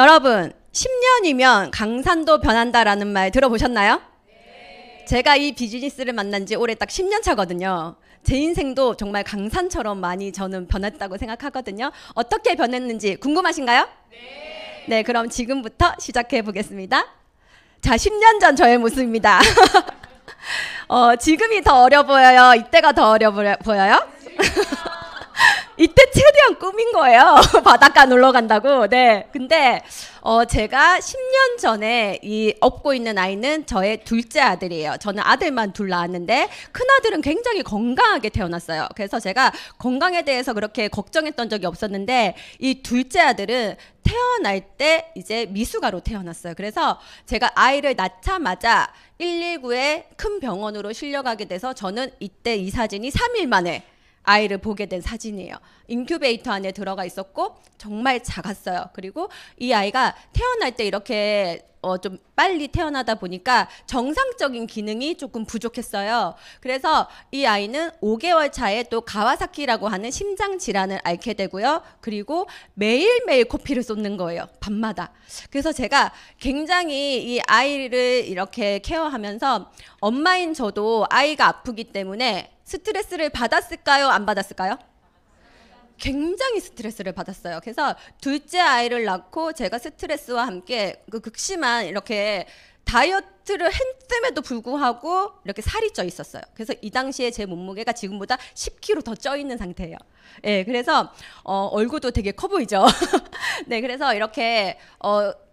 여러분, 10년이면 강산도 변한다라는 말 들어보셨나요? 네. 제가 이 비즈니스를 만난 지 올해 딱 10년 차거든요. 제 인생도 정말 강산처럼 많이 저는 변했다고 생각하거든요. 어떻게 변했는지 궁금하신가요? 네. 네, 그럼 지금부터 시작해 보겠습니다. 자, 10년 전 저의 모습입니다. 지금이 더 어려 보여요? 이때가 더 어려 보여요? 이때 최대한 꾸민 거예요. 바닷가 놀러 간다고. 네. 근데 제가 10년 전에 이 업고 있는 아이는 저의 둘째 아들이에요. 저는 아들만 둘 낳았는데 큰아들은 굉장히 건강하게 태어났어요. 그래서 제가 건강에 대해서 그렇게 걱정했던 적이 없었는데 이 둘째 아들은 태어날 때 이제 미숙아로 태어났어요. 그래서 제가 아이를 낳자마자 119에 큰 병원으로 실려가게 돼서 저는 이때 이 사진이 3일 만에 아이를 보게 된 사진이에요. 인큐베이터 안에 들어가 있었고 정말 작았어요. 그리고 이 아이가 태어날 때 이렇게 좀 빨리 태어나다 보니까 정상적인 기능이 조금 부족했어요. 그래서 이 아이는 5개월 차에 또 가와사키라고 하는 심장 질환을 앓게 되고요. 그리고 매일매일 코피를 쏟는 거예요. 밤마다. 그래서 제가 굉장히 이 아이를 이렇게 케어하면서 엄마인 저도 아이가 아프기 때문에 스트레스를 받았을까요? 안 받았을까요? 굉장히 스트레스를 받았어요. 그래서 둘째 아이를 낳고 제가 스트레스와 함께 그 극심한 이렇게 다이어트를 했음에도 불구하고 이렇게 살이 쪄 있었어요. 그래서 이 당시에 제 몸무게가 지금보다 10kg 더 쪄 있는 상태예요. 네, 그래서 얼굴도 되게 커 보이죠. 네, 그래서 이렇게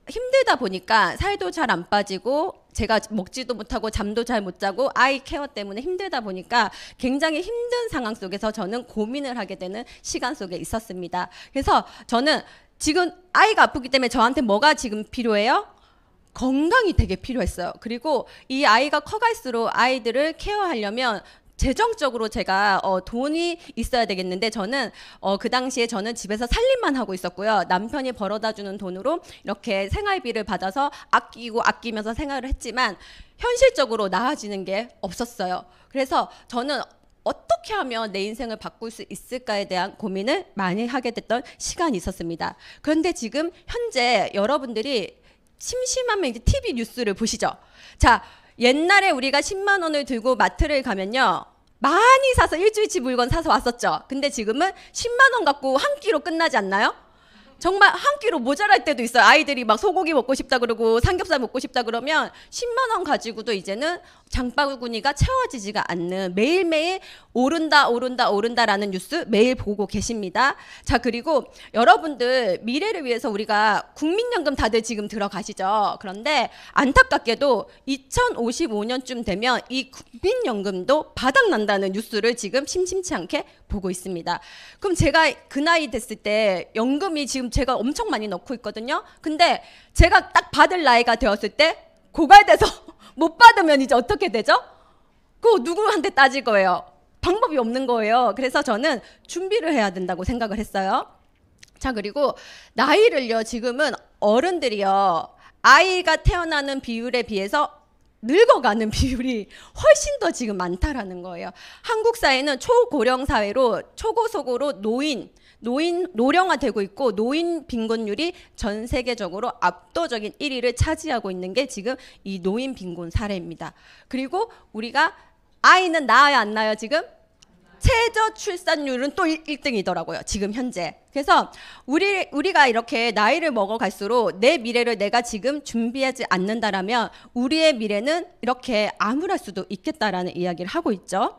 힘들다 보니까 살도 잘 안 빠지고 제가 먹지도 못하고 잠도 잘 못 자고 아이 케어 때문에 힘들다 보니까 굉장히 힘든 상황 속에서 저는 고민을 하게 되는 시간 속에 있었습니다. 그래서 저는 지금 아이가 아프기 때문에 저한테 뭐가 지금 필요해요? 건강이 되게 필요했어요. 그리고 이 아이가 커갈수록 아이들을 케어하려면 재정적으로 제가 돈이 있어야 되겠는데 저는 그 당시에 저는 집에서 살림만 하고 있었고요. 남편이 벌어다 주는 돈으로 이렇게 생활비를 받아서 아끼면서 생활을 했지만 현실적으로 나아지는 게 없었어요. 그래서 저는 어떻게 하면 내 인생을 바꿀 수 있을까에 대한 고민을 많이 하게 됐던 시간이 있었습니다. 그런데 지금 현재 여러분들이 심심하면 이제 TV 뉴스를 보시죠. 자, 옛날에 우리가 10만 원을 들고 마트를 가면요. 많이 사서 일주일치 물건 사서 왔었죠. 근데 지금은 10만 원 갖고 한 끼로 끝나지 않나요? 정말 한 끼로 모자랄 때도 있어요. 아이들이 막 소고기 먹고 싶다 그러고 삼겹살 먹고 싶다 그러면 10만 원 가지고도 이제는 장바구니가 채워지지가 않는 매일매일 오른다라는 뉴스 매일 보고 계십니다. 자, 그리고 여러분들 미래를 위해서 우리가 국민연금 다들 지금 들어가시죠. 그런데 안타깝게도 2055년쯤 되면 이 국민연금도 바닥난다는 뉴스를 지금 심심치 않게 보고 있습니다. 그럼 제가 그 나이 됐을 때 연금이 지금 제가 엄청 많이 넣고 있거든요. 근데 제가 딱 받을 나이가 되었을 때 고갈돼서 못 받으면 이제 어떻게 되죠? 그거 누구한테 따질 거예요? 방법이 없는 거예요. 그래서 저는 준비를 해야 된다고 생각을 했어요. 자, 그리고 나이를요, 지금은 어른들이요, 아이가 태어나는 비율에 비해서 늙어가는 비율이 훨씬 더 지금 많다라는 거예요. 한국 사회는 초고령 사회로 초고속으로 노령화되고 있고 노인 빈곤율이 전 세계적으로 압도적인 1위를 차지하고 있는 게 지금 이 노인 빈곤 사례입니다. 그리고 우리가 아이는 낳아요, 안 낳아요, 지금? 최저 출산율은 또 1등이더라고요. 지금 현재. 그래서 우리가 이렇게 나이를 먹어갈수록 내 미래를 내가 지금 준비하지 않는다라면 우리의 미래는 이렇게 암울할 수도 있겠다라는 이야기를 하고 있죠.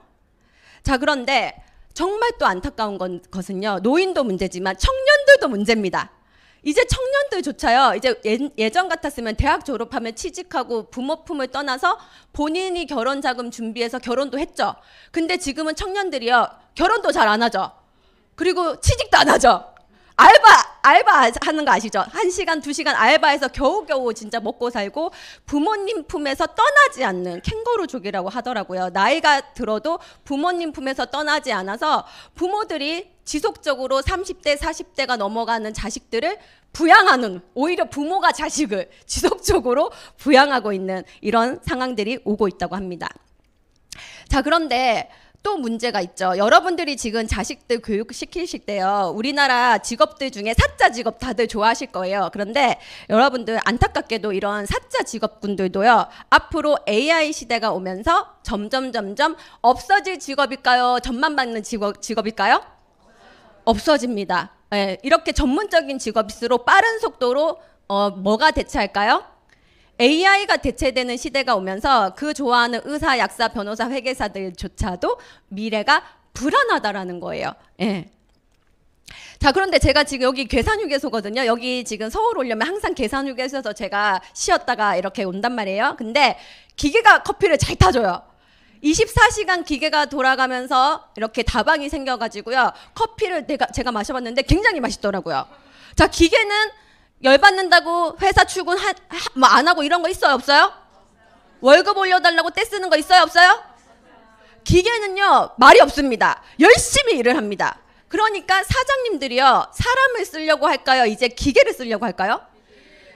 자, 그런데 정말 또 안타까운 것은요. 노인도 문제지만 청년들도 문제입니다. 이제 청년들조차요. 이제 예전 같았으면 대학 졸업하면 취직하고 부모 품을 떠나서 본인이 결혼 자금 준비해서 결혼도 했죠. 근데 지금은 청년들이요. 결혼도 잘 안 하죠. 그리고 취직도 안 하죠. 알바 하는 거 아시죠? 1시간, 2시간 알바해서 겨우겨우 진짜 먹고 살고 부모님 품에서 떠나지 않는 캥거루족이라고 하더라고요. 나이가 들어도 부모님 품에서 떠나지 않아서 부모들이 지속적으로 30대, 40대가 넘어가는 자식들을 부양하는, 오히려 부모가 자식을 지속적으로 부양하고 있는 이런 상황들이 오고 있다고 합니다. 자, 그런데 또 문제가 있죠. 여러분들이 지금 자식들 교육시키실 때요. 우리나라 직업들 중에 사자 직업 다들 좋아하실 거예요. 그런데 여러분들 안타깝게도 이런 사자 직업군들도요. 앞으로 AI 시대가 오면서 점점 없어질 직업일까요? 전만 받는 직업일까요? 없어집니다. 네, 이렇게 전문적인 직업일수록 빠른 속도로 뭐가 대체할까요? AI가 대체되는 시대가 오면서 그 좋아하는 의사, 약사, 변호사, 회계사들조차도 미래가 불안하다라는 거예요. 예. 자, 그런데 제가 지금 여기 계산휴게소거든요. 여기 지금 서울 오려면 항상 계산휴게소에서 제가 쉬었다가 이렇게 온단 말이에요. 근데 기계가 커피를 잘 타줘요. 24시간 기계가 돌아가면서 이렇게 다방이 생겨가지고요. 커피를 제가 마셔봤는데 굉장히 맛있더라고요. 자, 기계는 열받는다고 회사 출근 뭐 안 하고 이런 거 있어요, 없어요? 월급 올려달라고 떼쓰는 거 있어요, 없어요? 기계는요, 말이 없습니다. 열심히 일을 합니다. 그러니까 사장님들이요, 사람을 쓰려고 할까요? 이제 기계를 쓰려고 할까요?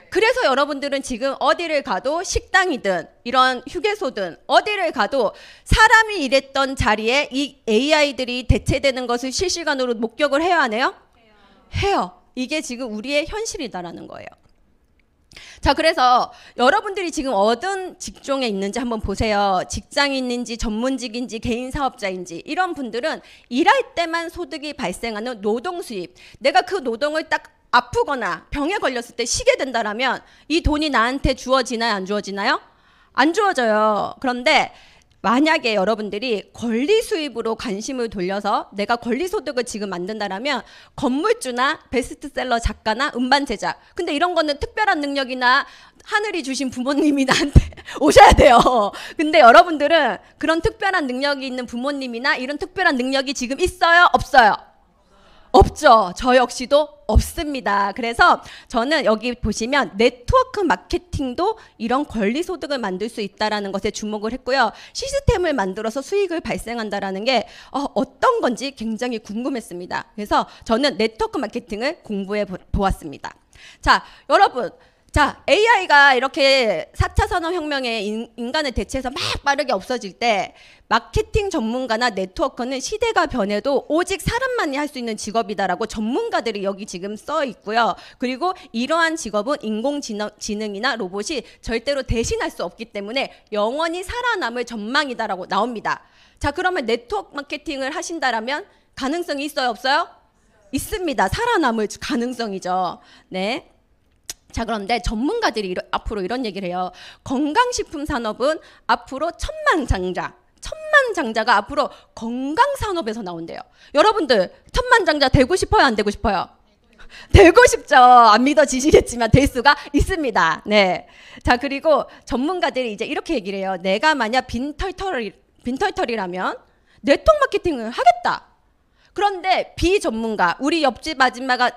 그래서 여러분들은 지금 어디를 가도 식당이든 이런 휴게소든 어디를 가도 사람이 일했던 자리에 이 AI들이 대체되는 것을 실시간으로 목격을 해야 하네요? 해요. 이게 지금 우리의 현실이다라는 거예요. 자, 그래서 여러분들이 지금 어떤 직종에 있는지 한번 보세요. 직장인인지 전문직인지 개인 사업자인지 이런 분들은 일할 때만 소득이 발생하는 노동 수입. 내가 그 노동을 딱 아프거나 병에 걸렸을 때 쉬게 된다라면 이 돈이 나한테 주어지나요? 안 주어지나요? 안 주어져요. 그런데 만약에 여러분들이 권리 수입으로 관심을 돌려서 내가 권리 소득을 지금 만든다라면 건물주나 베스트셀러 작가나 음반 제작, 근데 이런 거는 특별한 능력이나 하늘이 주신 부모님이 나한테 오셔야 돼요. 근데 여러분들은 그런 특별한 능력이 있는 부모님이나 이런 특별한 능력이 지금 있어요? 없어요? 없죠. 저 역시도 없습니다. 그래서 저는 여기 보시면 네트워크 마케팅도 이런 권리 소득을 만들 수 있다는 것에 주목을 했고요. 시스템을 만들어서 수익을 발생한다는 게 어떤 건지 굉장히 궁금했습니다. 그래서 저는 네트워크 마케팅을 공부해 보았습니다. 자, 여러분. 자, AI가 이렇게 4차 산업혁명에 인간을 대체해서 막 빠르게 없어질 때 마케팅 전문가나 네트워커는 시대가 변해도 오직 사람만이 할 수 있는 직업이다라고 전문가들이 여기 지금 써 있고요. 그리고 이러한 직업은 인공지능이나 로봇이 절대로 대신할 수 없기 때문에 영원히 살아남을 전망이다라고 나옵니다. 자, 그러면 네트워크 마케팅을 하신다라면 가능성이 있어요, 없어요? 있습니다. 살아남을 가능성이죠. 네. 자, 그런데 전문가들이 앞으로 이런 얘기를 해요. 건강식품 산업은 앞으로 천만장자가 앞으로 건강산업에서 나온대요. 여러분들 천만장자 되고 싶어요, 안 되고 싶어요? 되고 싶죠. 안 믿어지시겠지만 될 수가 있습니다. 네. 자, 그리고 전문가들이 이제 이렇게 얘기를 해요. 내가 만약 빈털터리라면 네트워크 마케팅을 하겠다. 그런데 비전문가, 우리 옆집 아줌마가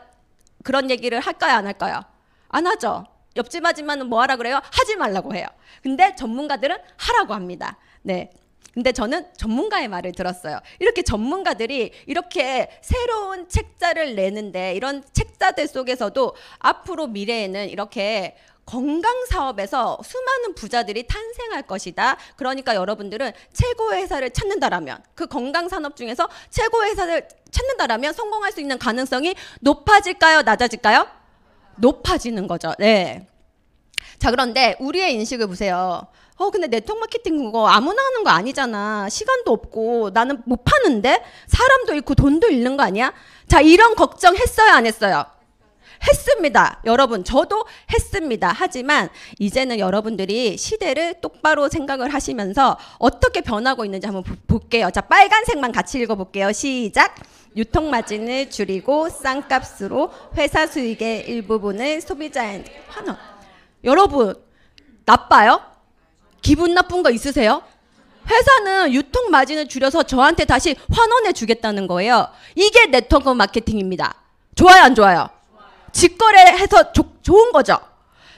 그런 얘기를 할까요, 안 할까요? 안 하죠. 옆집 아줌마는 뭐 하라 그래요? 하지 말라고 해요. 근데 전문가들은 하라고 합니다. 네. 근데 저는 전문가의 말을 들었어요. 이렇게 전문가들이 이렇게 새로운 책자를 내는데 이런 책자들 속에서도 앞으로 미래에는 이렇게 건강 사업에서 수많은 부자들이 탄생할 것이다. 그러니까 여러분들은 최고의 회사를 찾는다라면 그 건강 산업 중에서 최고의 회사를 찾는다라면 성공할 수 있는 가능성이 높아질까요? 낮아질까요? 높아지는 거죠. 네. 자, 그런데 우리의 인식을 보세요. 근데 네트워크 마케팅 그거 아무나 하는 거 아니잖아. 시간도 없고 나는 못 파는데 사람도 잃고 돈도 잃는 거 아니야? 자, 이런 걱정 했어요, 안 했어요? 했습니다. 여러분, 저도 했습니다. 하지만 이제는 여러분들이 시대를 똑바로 생각을 하시면서 어떻게 변하고 있는지 한번 볼게요. 자, 빨간색만 같이 읽어볼게요. 시작. 유통마진을 줄이고 싼 값으로 회사 수익의 일부분을 소비자한테 환원. 여러분, 나빠요? 기분 나쁜 거 있으세요? 회사는 유통마진을 줄여서 저한테 다시 환원해 주겠다는 거예요. 이게 네트워크 마케팅입니다. 좋아요, 안 좋아요? 직거래해서 좋은 거죠.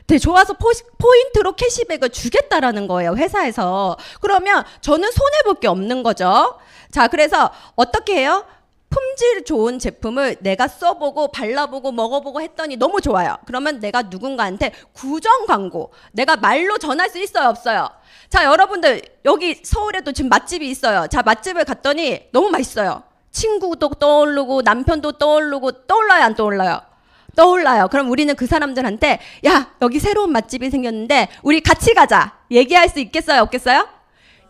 네, 좋아서 포인트로 캐시백을 주겠다라는 거예요, 회사에서. 그러면 저는 손해볼 게 없는 거죠. 자, 그래서 어떻게 해요? 품질 좋은 제품을 내가 써보고 발라보고 먹어보고 했더니 너무 좋아요. 그러면 내가 누군가한테 구정 광고, 내가 말로 전할 수 있어요, 없어요? 자, 여러분들 여기 서울에도 지금 맛집이 있어요. 자, 맛집을 갔더니 너무 맛있어요. 친구도 떠오르고 남편도 떠오르고, 떠올라요, 안 떠올라요? 떠올라요. 그럼 우리는 그 사람들한테 야, 여기 새로운 맛집이 생겼는데 우리 같이 가자, 얘기할 수 있겠어요, 없겠어요?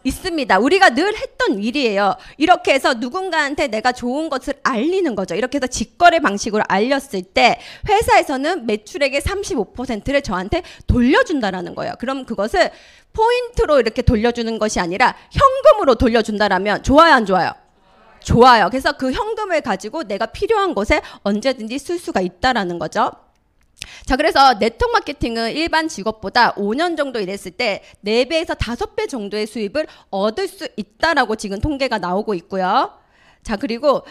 있습니다. 우리가 늘 했던 일이에요. 이렇게 해서 누군가한테 내가 좋은 것을 알리는 거죠. 이렇게 해서 직거래 방식으로 알렸을 때 회사에서는 매출액의 35%를 저한테 돌려준다라는 거예요. 그럼 그것을 포인트로 이렇게 돌려주는 것이 아니라 현금으로 돌려준다라면 좋아요, 안 좋아요? 좋아요. 그래서 그 현금을 가지고 내가 필요한 곳에 언제든지 쓸 수가 있다라는 거죠. 자, 그래서 네트워크 마케팅은 일반 직업보다 5년 정도 일했을 때 4배에서 5배 정도의 수입을 얻을 수 있다라고 지금 통계가 나오고 있고요. 자, 그리고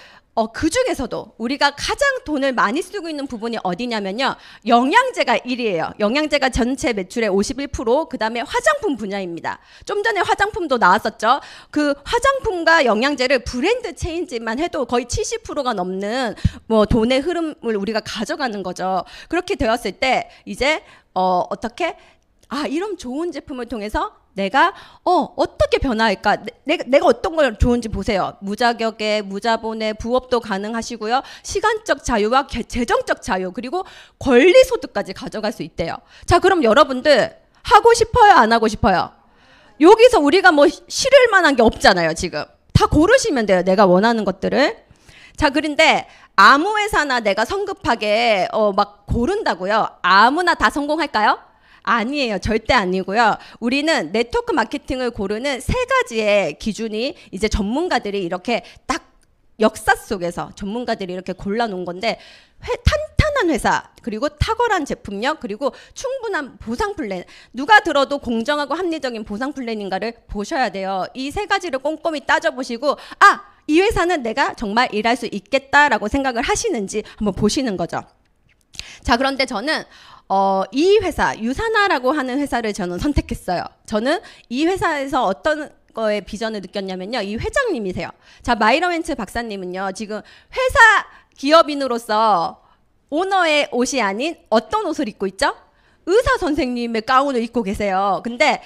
그 중에서도 우리가 가장 돈을 많이 쓰고 있는 부분이 어디냐면요, 영양제가 1위예요. 영양제가 전체 매출의 51%, 그 다음에 화장품 분야입니다. 좀 전에 화장품도 나왔었죠. 그 화장품과 영양제를 브랜드 체인지만 해도 거의 70%가 넘는 뭐 돈의 흐름을 우리가 가져가는 거죠. 그렇게 되었을 때 이제 어떻게 이런 좋은 제품을 통해서 내가 어떻게 변화할까? 내가 어떤 걸 좋은지 보세요. 무자격에, 무자본에, 부업도 가능하시고요. 시간적 자유와 재정적 자유, 그리고 권리 소득까지 가져갈 수 있대요. 자, 그럼 여러분들 하고 싶어요, 안 하고 싶어요? 여기서 우리가 뭐 실을 만한 게 없잖아요. 지금 다 고르시면 돼요, 내가 원하는 것들을. 자, 그런데 아무 회사나 내가 성급하게 막 고른다고요, 아무나 다 성공할까요? 아니에요. 절대 아니고요. 우리는 네트워크 마케팅을 고르는 3가지의 기준이 이제 전문가들이 이렇게 딱 역사 속에서 전문가들이 이렇게 골라놓은 건데, 탄탄한 회사, 그리고 탁월한 제품력, 그리고 충분한 보상 플랜, 누가 들어도 공정하고 합리적인 보상 플랜인가를 보셔야 돼요. 이 3가지를 꼼꼼히 따져보시고 이 회사는 내가 정말 일할 수 있겠다라고 생각을 하시는지 한번 보시는 거죠. 자, 그런데 저는 이 회사, 유사나라고 하는 회사를 저는 선택했어요. 저는 이 회사에서 어떤 거에 비전을 느꼈냐면요, 이 회장님이세요. 자, 마이러 벤츠 박사님은요, 지금 회사 기업인으로서 오너의 옷이 아닌 어떤 옷을 입고 있죠? 의사 선생님의 가운을 입고 계세요. 근데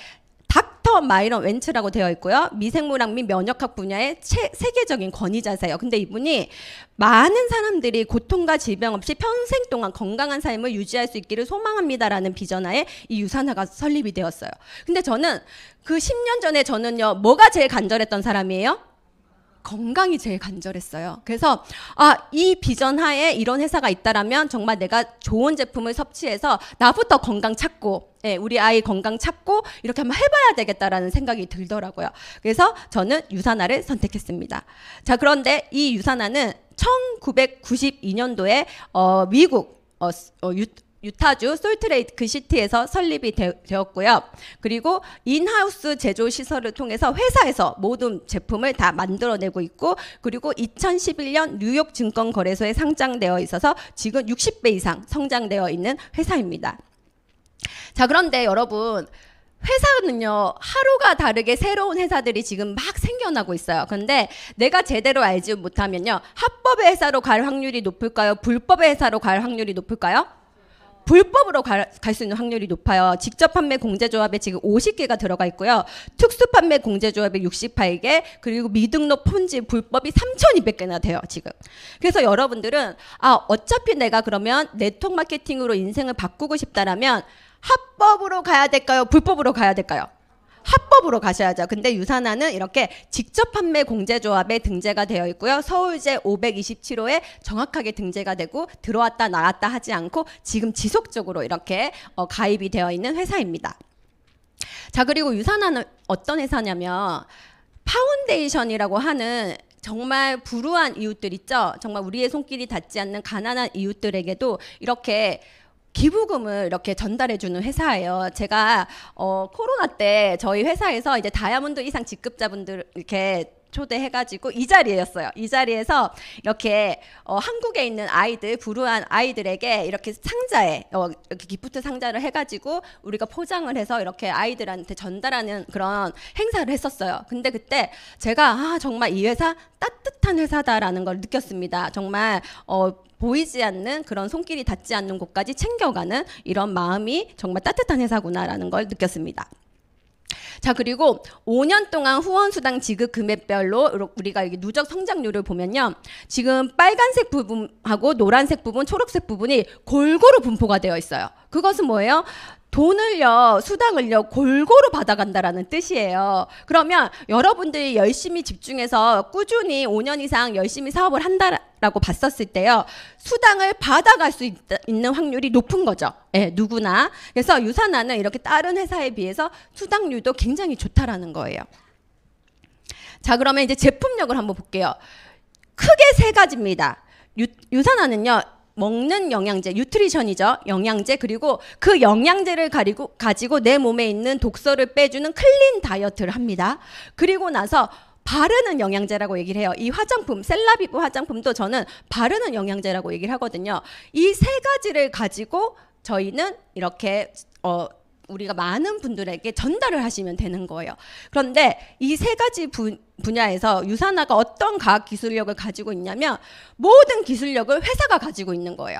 닥터 마이런 웬츠라고 되어 있고요. 미생물학 및 면역학 분야의 세계적인 권위자세요. 근데 이분이 많은 사람들이 고통과 질병 없이 평생 동안 건강한 삶을 유지할 수 있기를 소망합니다라는 비전하에 이 유산화가 설립이 되었어요. 근데 저는 그 10년 전에 저는요, 뭐가 제일 간절했던 사람이에요? 건강이 제일 간절했어요. 그래서 이 비전 하에 이런 회사가 있다라면 정말 내가 좋은 제품을 섭취해서 나부터 건강 찾고, 우리 아이 건강 찾고 이렇게 한번 해봐야 되겠다라는 생각이 들더라고요. 그래서 저는 유산화를 선택했습니다. 자, 그런데 이 유산화는 1992년도에 미국 유타주 솔트레이크 시티에서 설립이 되었고요. 그리고 인하우스 제조 시설을 통해서 회사에서 모든 제품을 다 만들어내고 있고, 그리고 2011년 뉴욕 증권거래소에 상장되어 있어서 지금 60배 이상 성장되어 있는 회사입니다. 자, 그런데 여러분, 회사는요, 하루가 다르게 새로운 회사들이 지금 막 생겨나고 있어요. 그런데 내가 제대로 알지 못하면요, 합법의 회사로 갈 확률이 높을까요? 불법의 회사로 갈 확률이 높을까요? 불법으로 갈 수 있는 확률이 높아요. 직접 판매 공제조합에 지금 50개가 들어가 있고요. 특수 판매 공제조합에 68개, 그리고 미등록 폰지 불법이 3,200개나 돼요, 지금. 그래서 여러분들은 어차피 내가 그러면 네트워크 마케팅으로 인생을 바꾸고 싶다라면 합법으로 가야 될까요? 불법으로 가야 될까요? 합법으로 가셔야죠. 근데 유산화는 이렇게 직접 판매 공제조합에 등재가 되어 있고요. 서울제 527호에 정확하게 등재가 되고 들어왔다 나왔다 하지 않고 지금 지속적으로 이렇게 가입이 되어 있는 회사입니다. 자, 그리고 유산화는 어떤 회사냐면 파운데이션이라고 하는 정말 불우한 이웃들 있죠. 정말 우리의 손길이 닿지 않는 가난한 이웃들에게도 이렇게 기부금을 이렇게 전달해주는 회사예요. 제가 코로나 때 저희 회사에서 이제 다이아몬드 이상 직급자분들 이렇게 초대해가지고 이 자리였어요. 이 자리에서 이렇게 한국에 있는 아이들, 불우한 아이들에게 이렇게 상자에 이렇게 기프트 상자를 해가지고 우리가 포장을 해서 이렇게 아이들한테 전달하는 그런 행사를 했었어요. 근데 그때 제가 정말 이 회사 따뜻한 회사다라는 걸 느꼈습니다. 정말 보이지 않는 그런 손길이 닿지 않는 곳까지 챙겨가는 이런 마음이 정말 따뜻한 회사구나라는 걸 느꼈습니다. 자, 그리고 5년 동안 후원수당 지급 금액별로 우리가 여기 누적 성장률을 보면요. 지금 빨간색 부분하고 노란색 부분, 초록색 부분이 골고루 분포가 되어 있어요. 그것은 뭐예요? 돈을요, 수당을요, 골고루 받아간다라는 뜻이에요. 그러면 여러분들이 열심히 집중해서 꾸준히 5년 이상 열심히 사업을 한다라고 봤었을 때요, 수당을 받아갈 수 있는 확률이 높은 거죠. 예, 누구나. 그래서 유산하는 이렇게 다른 회사에 비해서 수당률도 굉장히 좋다라는 거예요. 자, 그러면 이제 제품력을 한번 볼게요. 크게 세 가지입니다. 유산하는요, 먹는 영양제, 뉴트리션이죠. 영양제, 그리고 그 영양제를 가지고 내 몸에 있는 독소를 빼주는 클린 다이어트를 합니다. 그리고 나서 바르는 영양제라고 얘기를 해요. 이 화장품, 셀라비브 화장품도 저는 바르는 영양제라고 얘기를 하거든요. 이 세 가지를 가지고 저희는 이렇게 우리가 많은 분들에게 전달을 하시면 되는 거예요. 그런데 이 세 가지 분야에서 유산화가 어떤 과학 기술력을 가지고 있냐면 모든 기술력을 회사가 가지고 있는 거예요.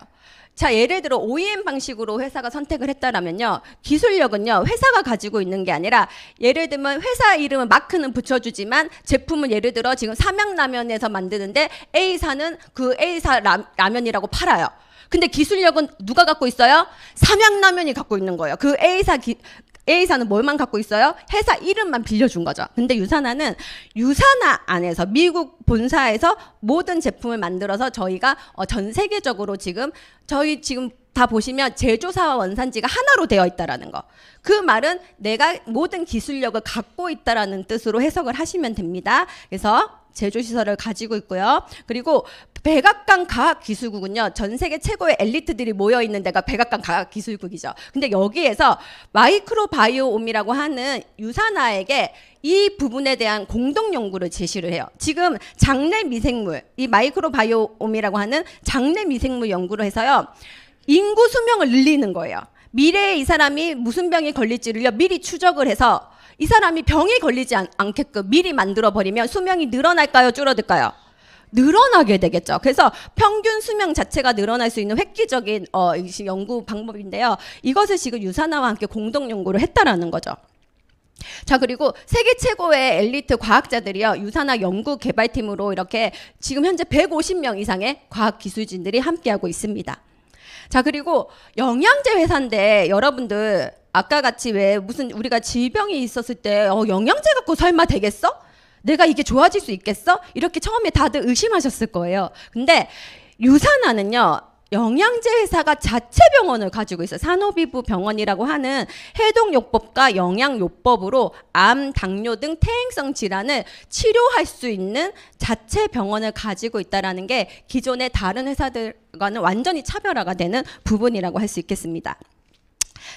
자, 예를 들어 OEM 방식으로 회사가 선택을 했다라면요, 기술력은요 회사가 가지고 있는 게 아니라, 예를 들면 회사 이름은 마크는 붙여주지만 제품은 예를 들어 지금 삼양라면에서 만드는데 A사는 그 A사 라면이라고 팔아요. 근데 기술력은 누가 갖고 있어요? 삼양라면이 갖고 있는 거예요. 그 A사는 뭘만 갖고 있어요? 회사 이름만 빌려준 거죠. 근데 유산화는 유산화 안에서 미국 본사에서 모든 제품을 만들어서 저희가 전 세계적으로 저희 지금 다 보시면 제조사와 원산지가 하나로 되어 있다라는 거. 그 말은 내가 모든 기술력을 갖고 있다라는 뜻으로 해석을 하시면 됩니다. 그래서 제조시설을 가지고 있고요. 그리고 백악관 과학기술국은요, 전 세계 최고의 엘리트들이 모여있는 데가 백악관 과학기술국이죠. 근데 여기에서 마이크로바이오옴이라고 하는 유산화에게 이 부분에 대한 공동 연구를 제시를 해요. 지금 장내 미생물, 이 마이크로바이오옴이라고 하는 장내 미생물 연구를 해서요, 인구 수명을 늘리는 거예요. 미래에 이 사람이 무슨 병이 걸릴지를요 미리 추적을 해서 이 사람이 병이 걸리지 않게끔 미리 만들어버리면 수명이 늘어날까요, 줄어들까요? 늘어나게 되겠죠. 그래서 평균 수명 자체가 늘어날 수 있는 획기적인 연구 방법인데요. 이것을 지금 유산화와 함께 공동 연구를 했다라는 거죠. 자, 그리고 세계 최고의 엘리트 과학자들이요, 유산화 연구 개발팀으로 이렇게 지금 현재 150명 이상의 과학기술진들이 함께하고 있습니다. 자, 그리고 영양제 회사인데 여러분들 아까 같이 왜 무슨 우리가 질병이 있었을 때 영양제 갖고 설마 되겠어? 내가 이게 좋아질 수 있겠어? 이렇게 처음에 다들 의심하셨을 거예요. 근데 유산화는요, 영양제 회사가 자체 병원을 가지고 있어요. 산호비부 병원이라고 하는 해독요법과 영양요법으로 암, 당뇨 등 퇴행성 질환을 치료할 수 있는 자체 병원을 가지고 있다는 게 기존의 다른 회사들과는 완전히 차별화가 되는 부분이라고 할 수 있겠습니다.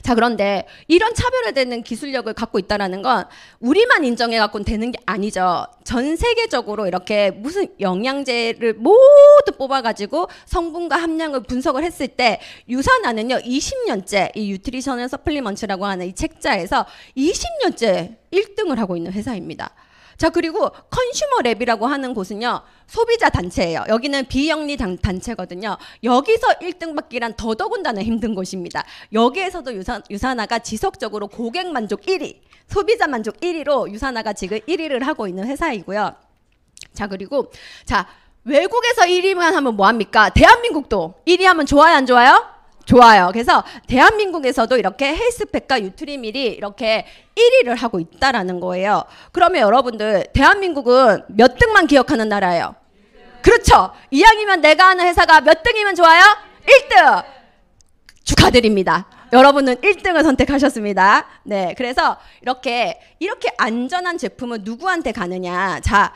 자, 그런데 이런 차별화되는 기술력을 갖고 있다는 건 우리만 인정해 갖고는 되는 게 아니죠. 전 세계적으로 이렇게 무슨 영양제를 모두 뽑아가지고 성분과 함량을 분석을 했을 때 유산화는요 20년째 이 뉴트리셔널 서플리먼트라고 하는 이 책자에서 20년째 1등을 하고 있는 회사입니다. 자, 그리고 컨슈머랩이라고 하는 곳은요 소비자 단체예요. 여기는 비영리 단체거든요. 여기서 1등 받기란 더더군다나 힘든 곳입니다. 여기에서도 유산화가 지속적으로 고객 만족 1위, 소비자 만족 1위로 유산화가 지금 1위를 하고 있는 회사이고요. 자, 그리고 자, 외국에서 1위만 하면 뭐합니까? 대한민국도 1위 하면 좋아요, 안 좋아요? 좋아요. 그래서 대한민국에서도 이렇게 헬스팩과 유트리밀이 이렇게 1위를 하고 있다라는 거예요. 그러면 여러분들 대한민국은 몇 등만 기억하는 나라예요? 그렇죠. 이왕이면 내가 하는 회사가 몇 등이면 좋아요? 1등! 축하드립니다. 여러분은 1등을 선택하셨습니다. 네, 그래서 이렇게 안전한 제품은 누구한테 가느냐? 자,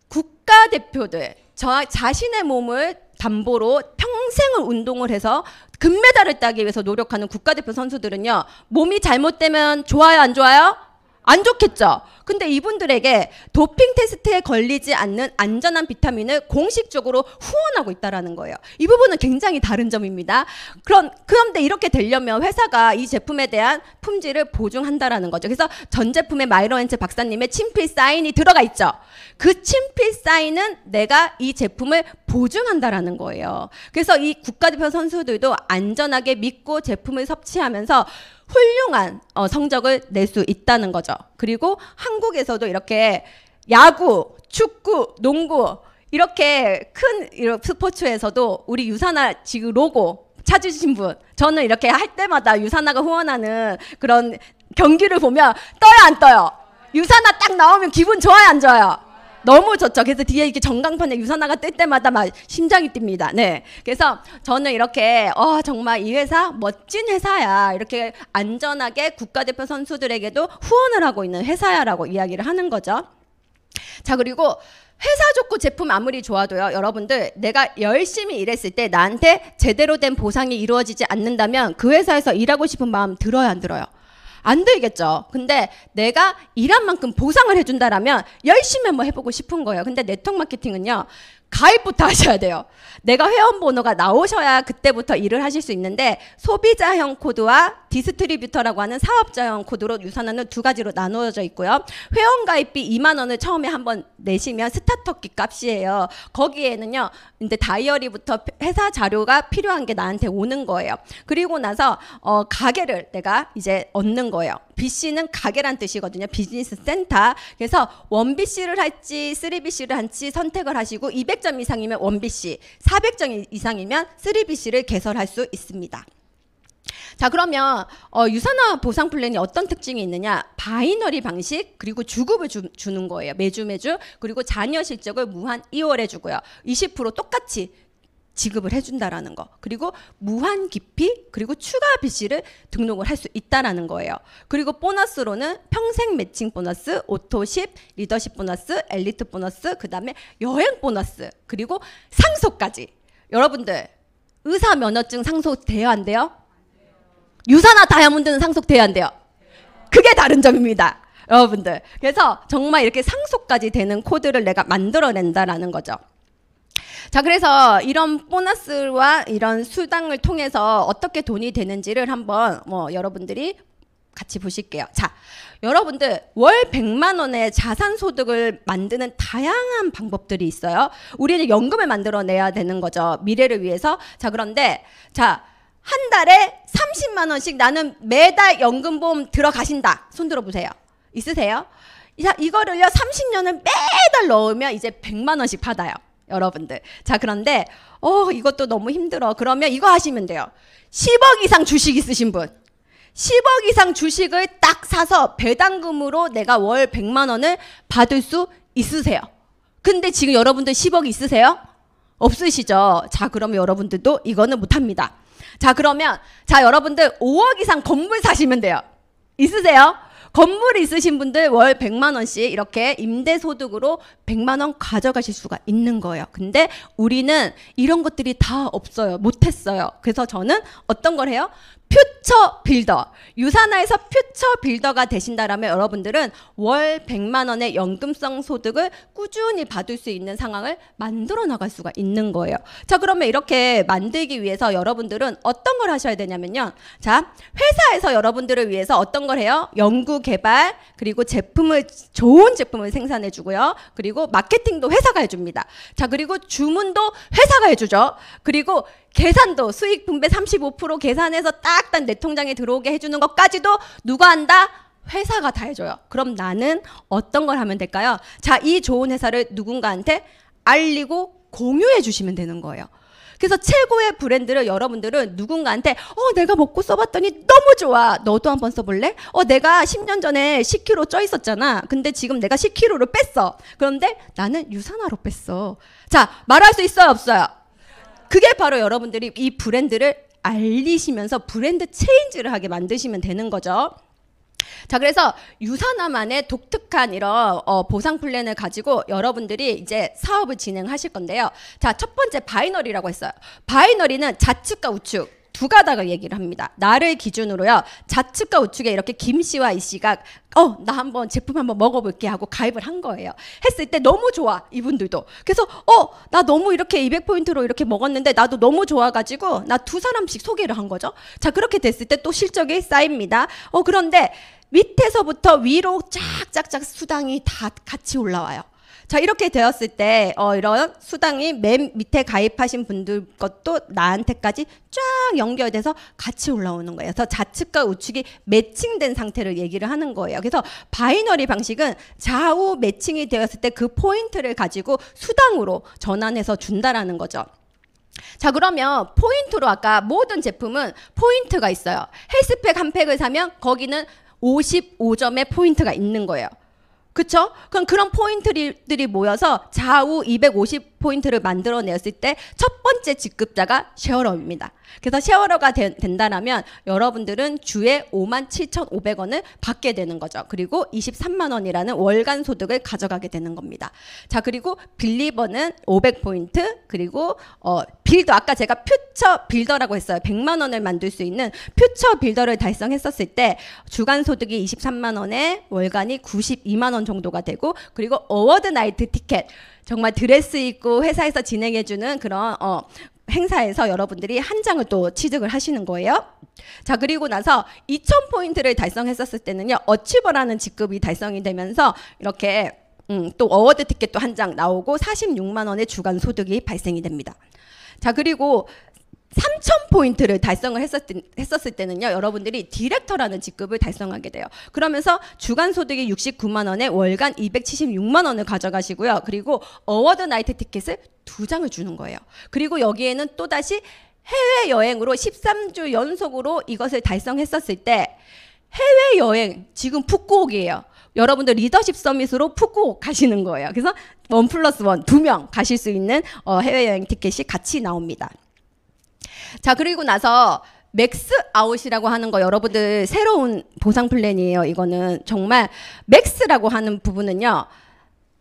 국가대표들, 자신의 몸을 담보로 평생을 운동을 해서 금메달을 따기 위해서 노력하는 국가대표 선수들은요 몸이 잘못되면 좋아요, 안 좋아요? 안 좋겠죠. 근데 이분들에게 도핑 테스트에 걸리지 않는 안전한 비타민을 공식적으로 후원하고 있다라는 거예요. 이 부분은 굉장히 다른 점입니다. 그런데 이렇게 되려면 회사가 이 제품에 대한 품질을 보증한다라는 거죠. 그래서 전 제품에 마이로엔체 박사님의 친필 사인이 들어가 있죠. 그 친필 사인은 내가 이 제품을 보증한다라는 거예요. 그래서 이 국가대표 선수들도 안전하게 믿고 제품을 섭취하면서 훌륭한 성적을 낼 수 있다는 거죠. 그리고 한국에서도 이렇게 야구, 축구, 농구 이렇게 큰 스포츠에서도 우리 유산화 지금 로고 찾으신 분, 저는 이렇게 할 때마다 유산화가 후원하는 그런 경기를 보면 떠요, 안 떠요? 유산화 딱 나오면 기분 좋아요, 안 좋아요? 너무 좋죠. 그래서 뒤에 이렇게 전광판에 유산화가 뜰 때마다 막 심장이 뜁니다. 네. 그래서 저는 이렇게 정말 이 회사 멋진 회사야. 이렇게 안전하게 국가대표 선수들에게도 후원을 하고 있는 회사야라고 이야기를 하는 거죠. 자, 그리고 회사 좋고 제품 아무리 좋아도요, 여러분들 내가 열심히 일했을 때 나한테 제대로 된 보상이 이루어지지 않는다면 그 회사에서 일하고 싶은 마음 들어요, 안 들어요? 안 들겠죠. 근데 내가 일한 만큼 보상을 해준다라면 열심히 한번 해보고 싶은 거예요. 근데 네트워크 마케팅은요, 가입부터 하셔야 돼요. 내가 회원 번호가 나오셔야 그때부터 일을 하실 수 있는데, 소비자형 코드와 디스트리뷰터라고 하는 사업자형 코드로 유산화는 두 가지로 나누어져 있고요. 회원 가입비 2만 원을 처음에 한번 내시면 스타터키 값이에요. 거기에는요, 근데 다이어리부터 회사 자료가 필요한 게 나한테 오는 거예요. 그리고 나서 가게를 내가 이제 얻는 거예요. BC는 가게란 뜻이거든요. 비즈니스 센터. 그래서 1BC를 할지 3BC를 할지 선택을 하시고 200점 이상이면 1BC, 400점 이상이면 3BC를 개설할 수 있습니다. 자, 그러면 유산화 보상 플랜이 어떤 특징이 있느냐? 바이너리 방식, 그리고 주급을 주는 거예요. 매주. 그리고 잔여 실적을 무한 2월에 주고요. 20% 똑같이 지급을 해준다라는 거. 그리고 무한 기피, 그리고 추가 BC를 등록을 할 수 있다라는 거예요. 그리고 보너스로는 평생 매칭 보너스, 오토십, 리더십 보너스, 엘리트 보너스, 그 다음에 여행 보너스, 그리고 상속까지. 여러분들 의사 면허증 상속돼요, 안 돼요? 유산화 다이아몬드는 상속돼야 안 돼요. 그게 다른 점입니다, 여러분들. 그래서 정말 이렇게 상속까지 되는 코드를 내가 만들어낸다라는 거죠. 자, 그래서 이런 보너스와 이런 수당을 통해서 어떻게 돈이 되는지를 한번 여러분들이 같이 보실게요. 자, 여러분들 월 100만 원의 자산 소득을 만드는 다양한 방법들이 있어요. 우리는 연금을 만들어내야 되는 거죠, 미래를 위해서. 자, 그런데 한 달에 30만 원씩 나는 매달 연금보험 들어가신다. 손 들어보세요. 있으세요? 이거를요 30년을 매달 넣으면 이제 100만 원씩 받아요, 여러분들. 자, 그런데 이것도 너무 힘들어. 그러면 이거 하시면 돼요. 10억 이상 주식 있으신 분, 10억 이상 주식을 딱 사서 배당금으로 내가 월 100만 원을 받을 수 있으세요. 근데 지금 여러분들 10억 있으세요? 없으시죠? 자, 그러면 여러분들도 이거는 못합니다. 자, 그러면 여러분들 5억 이상 건물 사시면 돼요. 있으세요? 건물 있으신 분들 월 100만 원씩 이렇게 임대소득으로 100만 원 가져가실 수가 있는 거예요. 근데 우리는 이런 것들이 다 없어요. 못했어요. 그래서 저는 어떤 걸 해요? 퓨처 빌더. 유산화에서 퓨처 빌더가 되신다라면 여러분들은 월 100만 원의 연금성 소득을 꾸준히 받을 수 있는 상황을 만들어 나갈 수가 있는 거예요. 자, 그러면 이렇게 만들기 위해서 여러분들은 어떤 걸 하셔야 되냐면요. 자, 회사에서 여러분들을 위해서 어떤 걸 해요? 연구 개발, 그리고 좋은 제품을 생산해 주고요. 그리고 마케팅도 회사가 해줍니다. 자, 그리고 주문도 회사가 해주죠. 그리고 계산도 수익 분배 35% 계산해서 딱딱 내 통장에 들어오게 해주는 것까지도 누가 한다? 회사가 다 해줘요. 그럼 나는 어떤 걸 하면 될까요? 자, 이 좋은 회사를 누군가한테 알리고 공유해 주시면 되는 거예요. 그래서 최고의 브랜드를 여러분들은 누군가한테 내가 먹고 써봤더니 너무 좋아. 너도 한번 써볼래? 내가 10년 전에 10kg 쪄 있었잖아. 근데 지금 내가 10kg를 뺐어. 그런데 나는 유산화로 뺐어. 자, 말할 수 있어요, 없어요? 그게 바로 여러분들이 이 브랜드를 알리시면서 브랜드 체인지를 하게 만드시면 되는 거죠. 자, 그래서 유산화만의 독특한 이런 보상 플랜을 가지고 여러분들이 이제 사업을 진행하실 건데요. 자, 첫 번째 바이너리라고 했어요. 바이너리는 좌측과 우측, 두 가닥을 얘기를 합니다. 나를 기준으로요. 좌측과 우측에 이렇게 김 씨와 이 씨가 나 한번 제품 한번 먹어볼게 하고 가입을 한 거예요. 했을 때 너무 좋아, 이분들도. 그래서 나 너무 이렇게 200포인트로 이렇게 먹었는데 나도 너무 좋아가지고 나 두 사람씩 소개를 한 거죠. 자, 그렇게 됐을 때 또 실적이 쌓입니다. 그런데 밑에서부터 위로 쫙쫙쫙 수당이 다 같이 올라와요. 자, 이렇게 되었을 때 이런 수당이 맨 밑에 가입하신 분들 것도 나한테까지 쫙 연결돼서 같이 올라오는 거예요. 그래서 좌측과 우측이 매칭된 상태를 얘기를 하는 거예요. 그래서 바이너리 방식은 좌우 매칭이 되었을 때 그 포인트를 가지고 수당으로 전환해서 준다라는 거죠. 자, 그러면 포인트로 아까 모든 제품은 포인트가 있어요. 헬스팩 한 팩을 사면 거기는 55점의 포인트가 있는 거예요. 그쵸? 그럼 그런 포인트들이 모여서 좌우 250포인트를 만들어냈을 때 첫 번째 직급자가 쉐어러입니다. 그래서 쉐어러가 된다라면 여러분들은 주에 57,500원을 받게 되는 거죠. 그리고 23만 원이라는 월간 소득을 가져가게 되는 겁니다. 자, 그리고 빌리버는 500포인트, 그리고 빌더, 아까 제가 퓨처 빌더라고 했어요. 100만 원을 만들 수 있는 퓨처 빌더를 달성했었을 때 주간 소득이 23만 원에 월간이 92만 원 정도가 되고, 그리고 어워드 나이트 티켓, 정말 드레스 입고 회사에서 진행해주는 그런 행사에서 여러분들이 한 장을 또 취득을 하시는 거예요. 자, 그리고 나서 2000포인트를 달성했었을 때는요, 어치버라는 직급이 달성이 되면서 이렇게 또 어워드 티켓도 한 장 나오고 46만 원의 주간 소득이 발생이 됩니다. 자, 그리고 3000포인트를 달성을 했었을 때는요, 여러분들이 디렉터라는 직급을 달성하게 돼요. 그러면서 주간 소득이 69만 원에 월간 276만 원을 가져가시고요. 그리고 어워드 나이트 티켓을 2장을 주는 거예요. 그리고 여기에는 또다시 해외여행으로 13주 연속으로 이것을 달성했었을 때, 해외여행 지금 푸꾸옥이에요. 여러분들 리더십 서밋으로 푸꾸옥 가시는 거예요. 그래서 1+1 2명 가실 수 있는 해외여행 티켓이 같이 나옵니다. 자, 그리고 나서 맥스 아웃이라고 하는 거, 여러분들 새로운 보상 플랜이에요. 이거는 정말 맥스라고 하는 부분은요,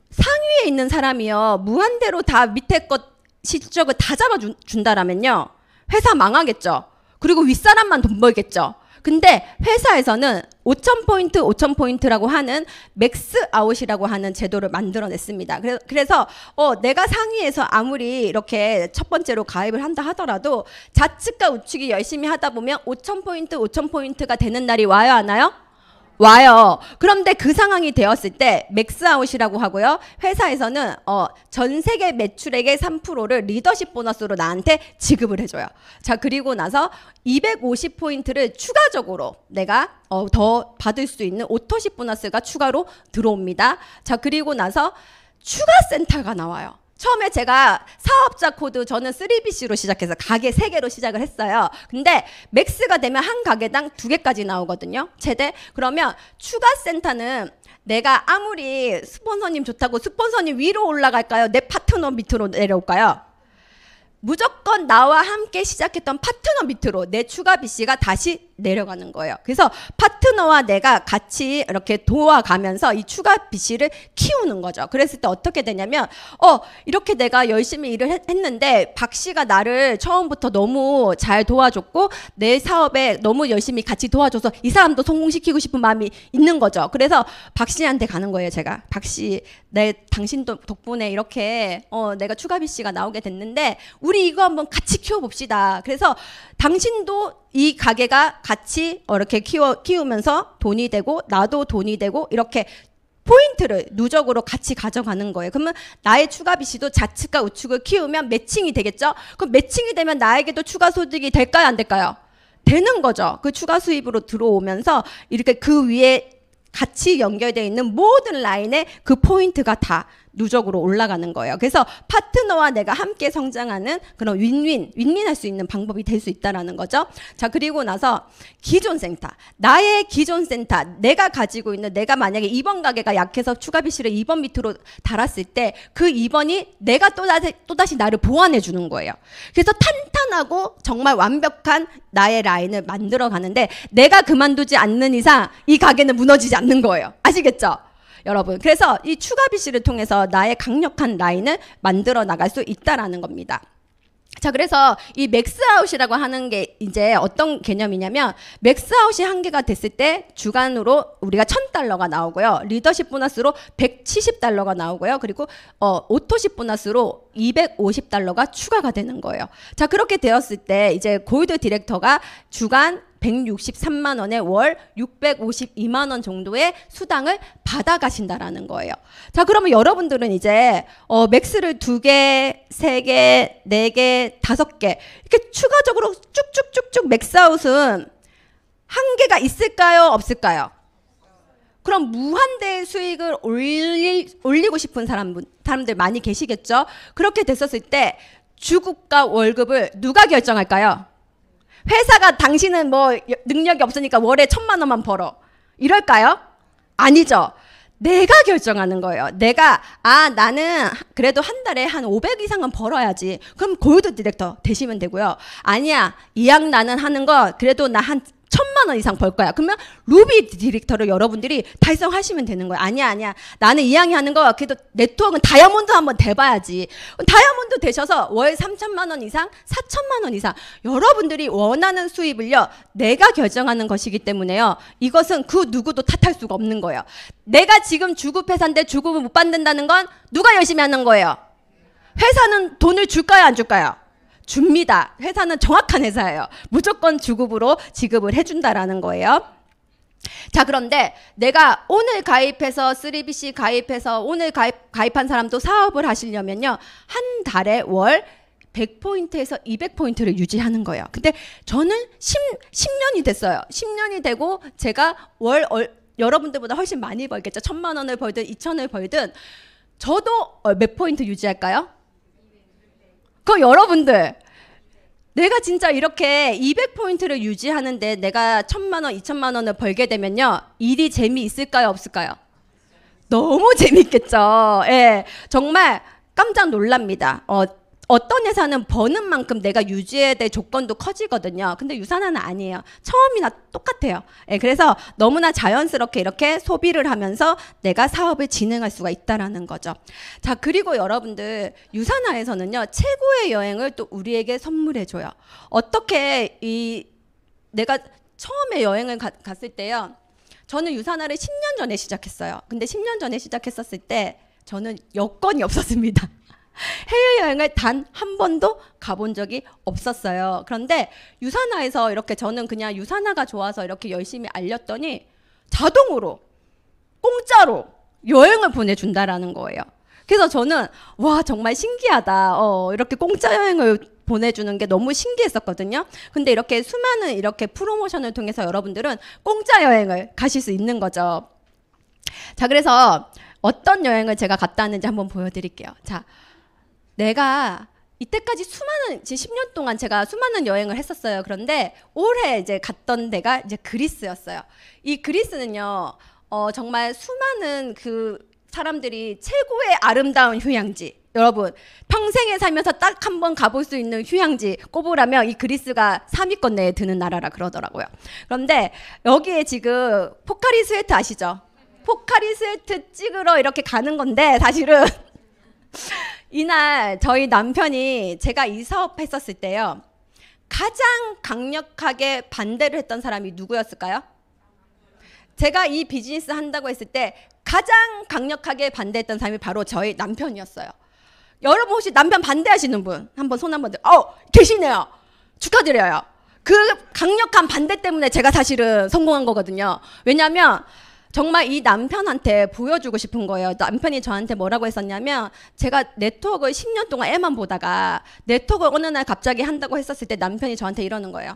상위에 있는 사람이요 무한대로 다 밑에 것 실적을 다 잡아준다라면요 회사 망하겠죠. 그리고 윗사람만 돈 벌겠죠. 근데 회사에서는 5,000포인트, 5,000포인트라고 하는 맥스 아웃이라고 하는 제도를 만들어냈습니다. 그래서 내가 상위에서 아무리 이렇게 첫 번째로 가입을 한다 하더라도 좌측과 우측이 열심히 하다 보면 5,000포인트, 5,000포인트가 되는 날이 와요, 안 와요? 와요. 그런데 그 상황이 되었을 때 맥스아웃이라고 하고요. 회사에서는 전 세계 매출액의 3%를 리더십 보너스로 나한테 지급을 해줘요. 자, 그리고 나서 250포인트를 추가적으로 내가 더 받을 수 있는 오토십 보너스가 추가로 들어옵니다. 자, 그리고 나서 추가 센터가 나와요. 처음에 제가 사업자 코드 저는 3BC로 시작해서 가게 3개로 시작을 했어요. 근데 맥스가 되면 한 가게당 2개까지 나오거든요. 최대. 그러면 추가 센터는 내가 아무리 스폰서님 좋다고 스폰서님 위로 올라갈까요? 내 파트너 밑으로 내려올까요? 무조건 나와 함께 시작했던 파트너 밑으로 내 추가 BC가 다시 내려가는 거예요. 그래서 파트너와 내가 같이 이렇게 도와가면서 이 추가 BC를 키우는 거죠. 그랬을 때 어떻게 되냐면 이렇게 내가 열심히 일을 했는데 박 씨가 나를 처음부터 너무 잘 도와줬고 내 사업에 너무 열심히 같이 도와줘서 이 사람도 성공시키고 싶은 마음이 있는 거죠. 그래서 박 씨한테 가는 거예요. 제가 박 씨, 당신 덕분에 이렇게 내가 추가 BC가 나오게 됐는데 우리 이거 한번 같이 키워봅시다. 그래서 당신도 이 가게가 같이 이렇게 키우면서 돈이 되고 나도 돈이 되고 이렇게 포인트를 누적으로 같이 가져가는 거예요. 그러면 나의 추가 BC도 좌측과 우측을 키우면 매칭이 되겠죠? 그럼 매칭이 되면 나에게도 추가 소득이 될까요? 안 될까요? 되는 거죠. 그 추가 수입으로 들어오면서 이렇게 그 위에 같이 연결되어 있는 모든 라인에 그 포인트가 다 누적으로 올라가는 거예요. 그래서 파트너와 내가 함께 성장하는 그런 윈윈할 수 있는 방법이 될 수 있다라는 거죠. 자, 그리고 나서 기존 센터, 나의 기존 센터, 내가 가지고 있는, 내가 만약에 2번 가게가 약해서 추가 BC를 2번 밑으로 달았을 때 그 2번이 내가 또다시 나를 보완해 주는 거예요. 그래서 탄탄하고 정말 완벽한 나의 라인을 만들어 가는데 내가 그만두지 않는 이상 이 가게는 무너지지 않는 거예요. 아시겠죠? 여러분, 그래서 이 추가 BC를 통해서 나의 강력한 라인을 만들어 나갈 수 있다라는 겁니다. 자, 그래서 이 맥스아웃이라고 하는 게 이제 어떤 개념이냐면, 맥스아웃이 한계가 됐을 때 주간으로 우리가 $1,000가 나오고요. 리더십 보너스로 $170가 나오고요. 그리고 오토십 보너스로 $250가 추가가 되는 거예요. 자, 그렇게 되었을 때 이제 골드 디렉터가 주간 163만 원에 월 652만 원 정도의 수당을 받아가신다라는 거예요. 자, 그러면 여러분들은 이제 맥스를 2개, 3개, 4개, 5개 이렇게 추가적으로 쭉쭉쭉쭉 맥스아웃은 한계가 있을까요? 없을까요? 그럼 무한대의 수익을 올리고 싶은 사람들 많이 계시겠죠? 그렇게 됐었을 때 주급과 월급을 누가 결정할까요? 회사가 당신은 뭐 능력이 없으니까 월에 1,000만 원만 벌어, 이럴까요? 아니죠. 내가 결정하는 거예요. 내가 나는 그래도 한 달에 한 500 이상은 벌어야지. 그럼 골드 디렉터 되시면 되고요. 아니야, 이왕 나는 하는 거 그래도 나 한 1,000만 원 이상 벌 거야. 그러면 루비 디렉터를 여러분들이 달성하시면 되는 거예요. 아니야, 나는 이왕이 하는 거 그래도 네트워크는 다이아몬드 한번 돼봐야지. 다이아몬드 되셔서 월 3,000만 원 이상, 4,000만 원 이상 여러분들이 원하는 수입을요 내가 결정하는 것이기 때문에요, 이것은 그 누구도 탓할 수가 없는 거예요. 내가 지금 주급회사인데 주급을 못 받는다는 건 누가 열심히 하는 거예요? 회사는 돈을 줄까요, 안 줄까요? 줍니다. 회사는 정확한 회사예요. 무조건 주급으로 지급을 해준다라는 거예요. 자, 그런데 내가 오늘 가입해서 3BC 가입해서 오늘 가입한 사람도 사업을 하시려면요, 한 달에 월 100포인트에서 200포인트를 유지하는 거예요. 근데 저는 10년이 됐어요. 10년이 되고 제가 여러분들보다 훨씬 많이 벌겠죠. 1,000만 원을 벌든 2,000을 벌든 저도 몇 포인트 유지할까요? 그럼 여러분들, 내가 진짜 이렇게 200포인트를 유지하는데 내가 1,000만 원, 2,000만 원을 벌게 되면요, 일이 재미있을까요, 없을까요? 너무 재밌겠죠. 예, 정말 깜짝 놀랍니다. 어떤 회사는 버는 만큼 내가 유지해야 될 조건도 커지거든요. 근데 유산화는 아니에요. 처음이나 똑같아요. 예, 그래서 너무나 자연스럽게 이렇게 소비를 하면서 내가 사업을 진행할 수가 있다라는 거죠. 자, 그리고 여러분들, 유산화에서는요, 최고의 여행을 또 우리에게 선물해줘요. 어떻게 내가 처음에 여행을 갔을 때요, 저는 유산화를 10년 전에 시작했어요. 근데 10년 전에 시작했었을 때 저는 여건이 없었습니다. 해외여행을 단 한 번도 가본 적이 없었어요. 그런데 유산화에서 이렇게 저는 그냥 유산화가 좋아서 이렇게 열심히 알렸더니 자동으로 공짜로 여행을 보내준다라는 거예요. 그래서 저는 와, 정말 신기하다. 이렇게 공짜 여행을 보내주는 게 너무 신기했었거든요. 근데 이렇게 수많은 이렇게 프로모션을 통해서 여러분들은 공짜 여행을 가실 수 있는 거죠. 자, 그래서 어떤 여행을 제가 갔다 왔는지 한번 보여드릴게요. 자, 내가 이때까지 지금 10년 동안 제가 수많은 여행을 했었어요. 그런데 올해 이제 갔던 데가 이제 그리스였어요. 이 그리스는요, 정말 수많은 그 사람들이 최고의 아름다운 휴양지, 여러분 평생에 살면서 딱 한 번 가볼 수 있는 휴양지 꼽으라면 이 그리스가 3위권 내에 드는 나라라 그러더라고요. 그런데 여기에 지금 포카리 스웨트 아시죠? 포카리 스웨트 찍으러 이렇게 가는 건데, 사실은 이날 저희 남편이, 제가 이 사업 했었을 때요, 가장 강력하게 반대를 했던 사람이 누구였을까요? 제가 이 비즈니스 한다고 했을 때 가장 강력하게 반대했던 사람이 바로 저희 남편이었어요. 여러분 혹시 남편 반대하시는 분 한번 손 한번 계시네요. 축하드려요. 그 강력한 반대 때문에 제가 사실은 성공한 거거든요. 왜냐하면 정말 이 남편한테 보여주고 싶은 거예요. 남편이 저한테 뭐라고 했었냐면, 제가 네트워크를 10년 동안 애만 보다가 네트워크 어느 날 갑자기 한다고 했었을 때 남편이 저한테 이러는 거예요.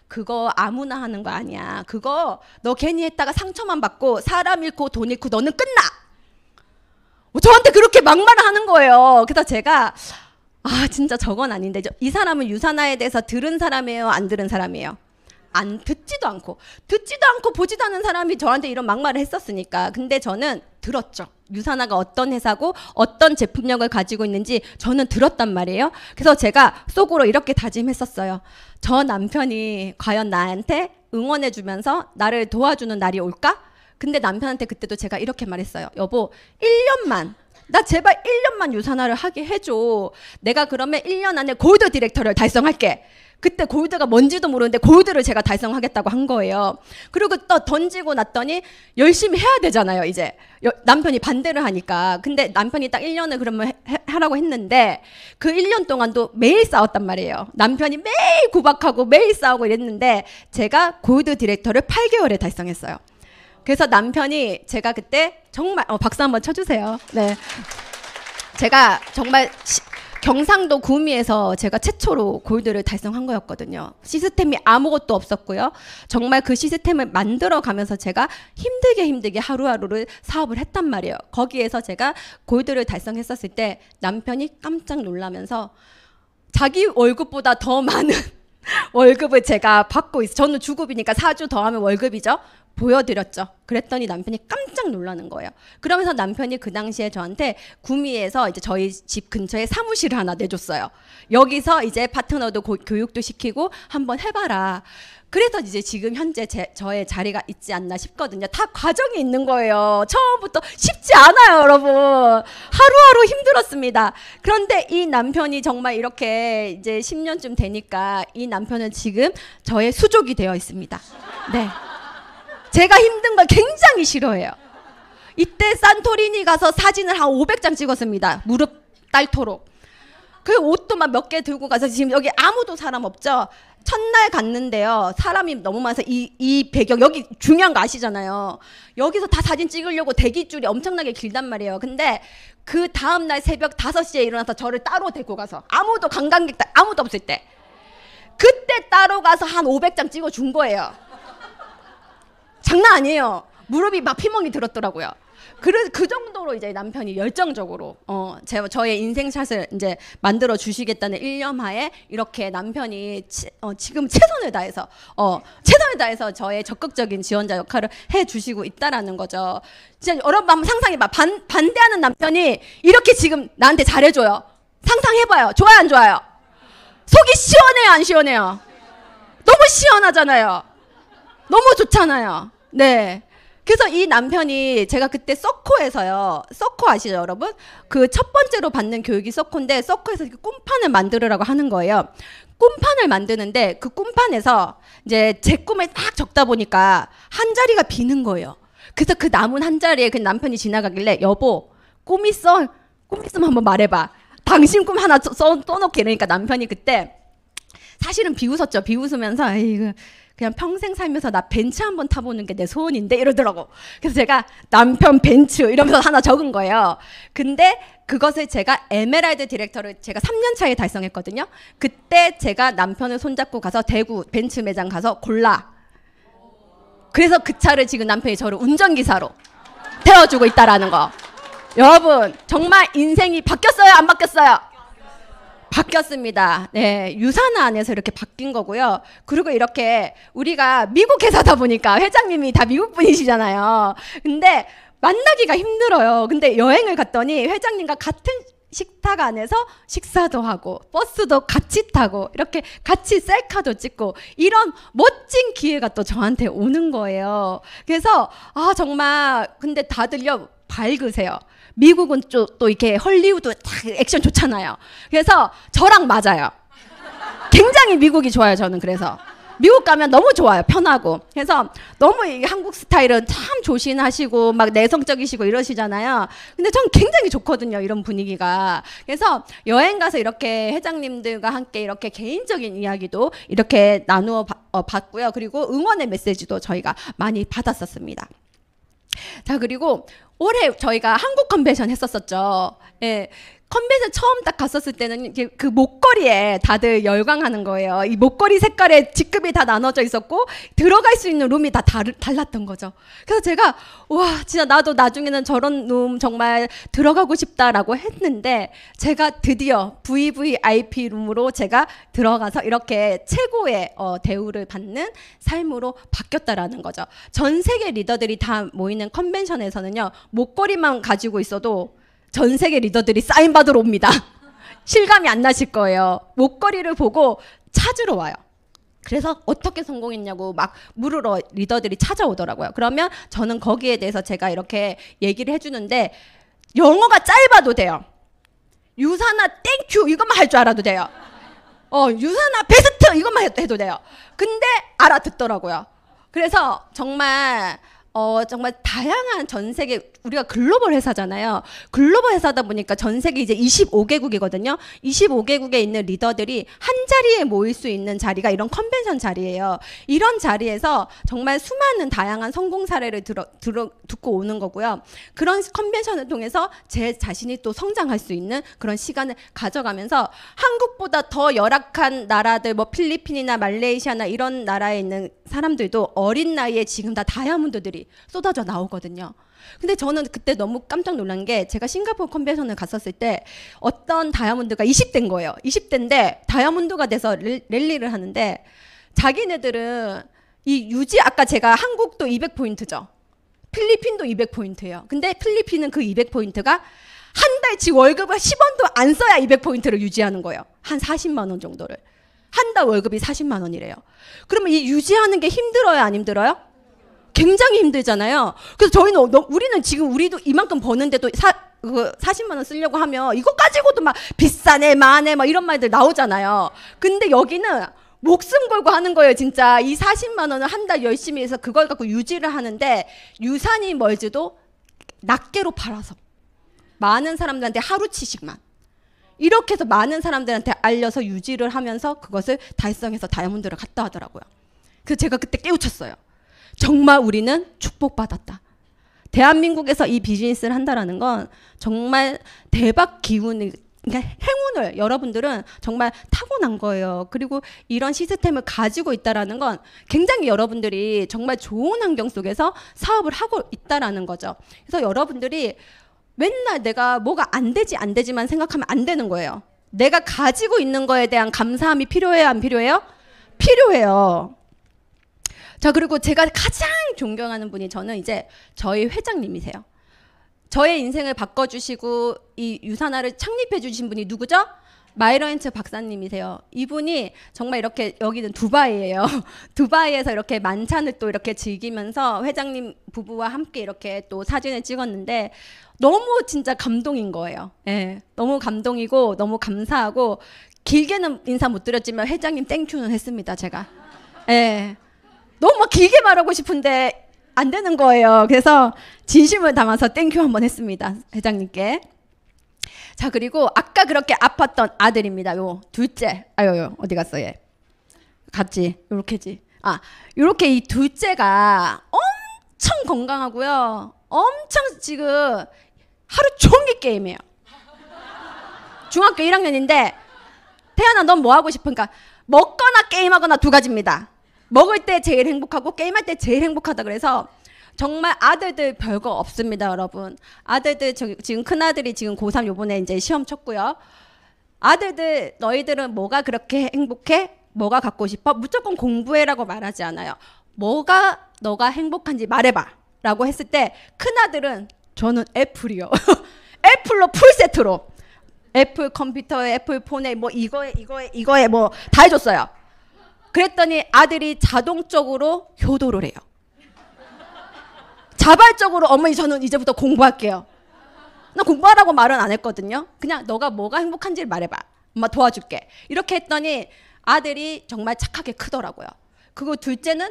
그거 아무나 하는 거 아니야. 그거 너 괜히 했다가 상처만 받고 사람 잃고 돈 잃고 너는 끝나. 저한테 그렇게 막말을 하는 거예요. 그래서 제가 진짜 저건 아닌데, 이 사람은 유산화에 대해서 들은 사람이에요, 안 들은 사람이에요? 듣지도 않고 보지도 않은 사람이 저한테 이런 막말을 했었으니까. 근데 저는 들었죠. 유산화가 어떤 회사고 어떤 제품력을 가지고 있는지 저는 들었단 말이에요. 그래서 제가 속으로 이렇게 다짐했었어요. 저 남편이 과연 나한테 응원해주면서 나를 도와주는 날이 올까? 근데 남편한테 그때도 제가 이렇게 말했어요. 여보, 1년만 나 제발 1년만 유산화를 하게 해줘. 내가 그러면 1년 안에 골드 디렉터를 달성할게. 그때 골드가 뭔지도 모르는데 골드를 제가 달성하겠다고 한 거예요. 그리고 또 던지고 났더니 열심히 해야 되잖아요, 이제. 남편이 반대를 하니까. 근데 남편이 딱 1년을 그러면 하라고 했는데 그 1년 동안도 매일 싸웠단 말이에요. 남편이 매일 구박하고 매일 싸우고 이랬는데 제가 골드 디렉터를 8개월에 달성했어요. 그래서 남편이 제가 그때 정말 박수 한번 쳐주세요. 네, 제가 정말 경상도 구미에서 제가 최초로 골드를 달성한 거였거든요. 시스템이 아무것도 없었고요. 정말 그 시스템을 만들어 가면서 제가 힘들게 하루하루를 사업을 했단 말이에요. 거기에서 제가 골드를 달성했었을 때 남편이 깜짝 놀라면서 자기 월급보다 더 많은 월급을 제가 받고 있어요. 저는 주급이니까 4주 더하면 월급이죠. 보여드렸죠. 그랬더니 남편이 깜짝 놀라는 거예요. 그러면서 남편이 그 당시에 저한테 구미에서 이제 저희 집 근처에 사무실을 하나 내줬어요. 여기서 이제 파트너도 교육도 시키고 한번 해봐라. 그래서 이제 지금 현재 저의 자리가 있지 않나 싶거든요. 다 과정이 있는 거예요. 처음부터 쉽지 않아요, 여러분. 하루하루 힘들었습니다. 그런데 이 남편이 정말 이렇게 이제 10년쯤 되니까 이 남편은 지금 저의 수족이 되어 있습니다. 네. 제가 힘든 걸 굉장히 싫어해요. 이때 산토리니 가서 사진을 한 500장 찍었습니다. 무릎 닳도록. 그 옷도 막 몇 개 들고 가서 지금 여기 아무도 사람 없죠. 첫날 갔는데요. 사람이 너무 많아서 이 배경 여기 중요한 거 아시잖아요. 여기서 다 사진 찍으려고 대기줄이 엄청나게 길단 말이에요. 근데 그 다음날 새벽 5시에 일어나서 저를 따로 데리고 가서 아무도 관광객 아무도 없을 때 그때 따로 가서 한 500장 찍어준 거예요. 장난 아니에요. 무릎이 막 피멍이 들었더라고요. 그 정도로 이제 남편이 열정적으로 저의 인생샷을 이제 만들어 주시겠다는 일념하에 이렇게 남편이 지금 최선을 다해서 저의 적극적인 지원자 역할을 해 주시고 있다라는 거죠. 진짜 여러분 한번 상상해봐. 반대하는 남편이 이렇게 지금 나한테 잘해줘요. 상상해봐요. 좋아요, 안 좋아요? 속이 시원해요, 안 시원해요? 너무 시원하잖아요. 너무 좋잖아요. 네. 그래서 이 남편이 제가 그때 서코에서요. 서코 아시죠, 여러분? 그 첫 번째로 받는 교육이 서코인데 서코에서 꿈판을 만들으라고 하는 거예요. 꿈판을 만드는데 그 꿈판에서 이제 제 꿈을 딱 적다 보니까 한 자리가 비는 거예요. 그래서 그 남은 한 자리에 그 남편이 지나가길래 여보, 꿈 있어? 꿈 있으면 한번 말해봐. 당신 꿈 하나 써놓게. 이러니까 남편이 그때 사실은 비웃었죠. 비웃으면서 에이, 그냥 평생 살면서 나 벤츠 한번 타보는 게 내 소원인데 이러더라고. 그래서 제가 남편 벤츠 이러면서 하나 적은 거예요. 근데 그것을 제가 에메랄드 디렉터를 제가 3년 차에 달성했거든요. 그때 제가 남편을 손잡고 가서 대구 벤츠 매장 가서 골라. 그래서 그 차를 지금 남편이 저를 운전기사로 태워주고 있다라는 거. 여러분 정말 인생이 바뀌었어요, 안 바뀌었어요? 바뀌었습니다. 네, 유산화 안에서 이렇게 바뀐 거고요. 그리고 이렇게 우리가 미국 회사다 보니까 회장님이 다 미국 분이시잖아요. 근데 만나기가 힘들어요. 근데 여행을 갔더니 회장님과 같은 식탁 안에서 식사도 하고 버스도 같이 타고 이렇게 같이 셀카도 찍고 이런 멋진 기회가 또 저한테 오는 거예요. 그래서 정말 근데 다들요 밝으세요. 미국은 또 이렇게 헐리우드 딱 액션 좋잖아요. 그래서 저랑 맞아요. 굉장히 미국이 좋아요, 저는. 그래서 미국 가면 너무 좋아요, 편하고. 그래서 너무 한국 스타일은 참 조신하시고 막 내성적이시고 이러시잖아요. 근데 전 굉장히 좋거든요, 이런 분위기가. 그래서 여행 가서 이렇게 회장님들과 함께 이렇게 개인적인 이야기도 이렇게 나누어 봤고요. 그리고 응원의 메시지도 저희가 많이 받았었습니다. 자, 그리고 올해 저희가 한국 컨벤션 했었었죠. 예. 컨벤션 처음 딱 갔었을 때는 그 목걸이에 다들 열광하는 거예요. 이 목걸이 색깔에 직급이 다 나눠져 있었고 들어갈 수 있는 룸이 다 달랐던 거죠. 그래서 제가 와 진짜 나도 나중에는 저런 룸 정말 들어가고 싶다라고 했는데 제가 드디어 VVIP 룸으로 제가 들어가서 이렇게 최고의 대우를 받는 삶으로 바뀌었다라는 거죠. 전 세계 리더들이 다 모이는 컨벤션에서는요. 목걸이만 가지고 있어도 전 세계 리더들이 사인 받으러 옵니다. 실감이 안 나실 거예요. 목걸이를 보고 찾으러 와요. 그래서 어떻게 성공했냐고 막 물으러 리더들이 찾아오더라고요. 그러면 저는 거기에 대해서 제가 이렇게 얘기를 해주는데 영어가 짧아도 돼요. 유산아 땡큐 이것만 할 줄 알아도 돼요. 유산아 베스트 이것만 해도 돼요. 근데 알아듣더라고요. 그래서 정말 정말 다양한 전 세계, 우리가 글로벌 회사잖아요. 글로벌 회사다 보니까 전 세계 이제 25개국이거든요. 25개국에 있는 리더들이 한 자리에 모일 수 있는 자리가 이런 컨벤션 자리예요. 이런 자리에서 정말 수많은 다양한 성공 사례를 듣고 오는 거고요. 그런 컨벤션을 통해서 제 자신이 또 성장할 수 있는 그런 시간을 가져가면서 한국보다 더 열악한 나라들, 뭐 필리핀이나 말레이시아나 이런 나라에 있는 사람들도 어린 나이에 지금 다 다이아몬드들이 쏟아져 나오거든요. 근데 저는 그때 너무 깜짝 놀란 게, 제가 싱가포르 컨벤션을 갔었을 때 어떤 다이아몬드가 20대인 거예요. 20대인데 다이아몬드가 돼서 랠리를 하는데, 자기네들은 이 유지, 아까 제가 한국도 200포인트죠. 필리핀도 200포인트예요. 근데 필리핀은 그 200포인트가 한 달치 월급을 10원도 안 써야 200포인트를 유지하는 거예요. 한 40만 원 정도를. 한 달 월급이 40만 원이래요. 그러면 이 유지하는 게 힘들어요, 안 힘들어요? 굉장히 힘들잖아요. 그래서 저희는 우리는 지금 우리도 이만큼 버는데도 40만 원 쓰려고 하면 이거 가지고도 막 비싸네, 많네, 막 이런 말들 나오잖아요. 근데 여기는 목숨 걸고 하는 거예요, 진짜. 이 40만 원을 한 달 열심히 해서 그걸 갖고 유지를 하는데, 유산이 멀지도 낱개로 팔아서 많은 사람들한테 하루치씩만 이렇게 해서 많은 사람들한테 알려서 유지를 하면서 그것을 달성해서 다이아몬드를 갖다 하더라고요. 그래서 제가 그때 깨우쳤어요. 정말 우리는 축복받았다. 대한민국에서 이 비즈니스를 한다라는 건 정말 대박 기운이, 그러니까 행운을 여러분들은 정말 타고난 거예요. 그리고 이런 시스템을 가지고 있다라는 건 굉장히 여러분들이 정말 좋은 환경 속에서 사업을 하고 있다라는 거죠. 그래서 여러분들이 맨날 내가 뭐가 안 되지만 생각하면 안 되는 거예요. 내가 가지고 있는 거에 대한 감사함이 필요해요, 안 필요해요? 필요해요. 자, 그리고 제가 가장 존경하는 분이 저는 이제 저희 회장님이세요. 저의 인생을 바꿔주시고 이 유산화를 창립해 주신 분이 누구죠? 마이러렌츠 박사님이세요. 이분이 정말 이렇게, 여기는 두바이예요. 두바이에서 이렇게 만찬을 또 이렇게 즐기면서 회장님 부부와 함께 이렇게 또 사진을 찍었는데 너무 진짜 감동인 거예요. 예, 너무 감동이고 너무 감사하고, 길게는 인사 못 드렸지만 회장님 땡큐는 했습니다, 제가. 예, 너무 막 길게 말하고 싶은데 안 되는 거예요. 그래서 진심을 담아서 땡큐 한번 했습니다, 회장님께. 자, 그리고 아까 그렇게 아팠던 아들입니다. 요 둘째. 아유, 어디 갔어 얘? 갔지. 요렇게지. 요렇게 이 둘째가 엄청 건강하고요. 엄청 지금 하루 종일 게임해요. 중학교 1학년인데 태연아 넌 뭐 하고 싶은가? 먹거나 게임하거나 두 가지입니다. 먹을 때 제일 행복하고 게임할 때 제일 행복하다. 그래서 정말 아들들 별거 없습니다, 여러분. 아들들 지금 큰아들이 지금 고3 요번에 이제 시험 쳤고요. 아들들, 너희들은 뭐가 그렇게 행복해? 뭐가 갖고 싶어? 무조건 공부해라고 말하지 않아요. 뭐가 너가 행복한지 말해봐 라고 했을 때 큰아들은 저는 애플이요. 애플로 풀세트로 애플 컴퓨터에 애플 폰에 뭐 이거에 뭐 다 해줬어요. 그랬더니 아들이 자동적으로 효도를 해요. 자발적으로 어머니 저는 이제부터 공부할게요. 나 공부하라고 말은 안 했거든요. 그냥 너가 뭐가 행복한지를 말해봐. 엄마 도와줄게. 이렇게 했더니 아들이 정말 착하게 크더라고요. 그리고 둘째는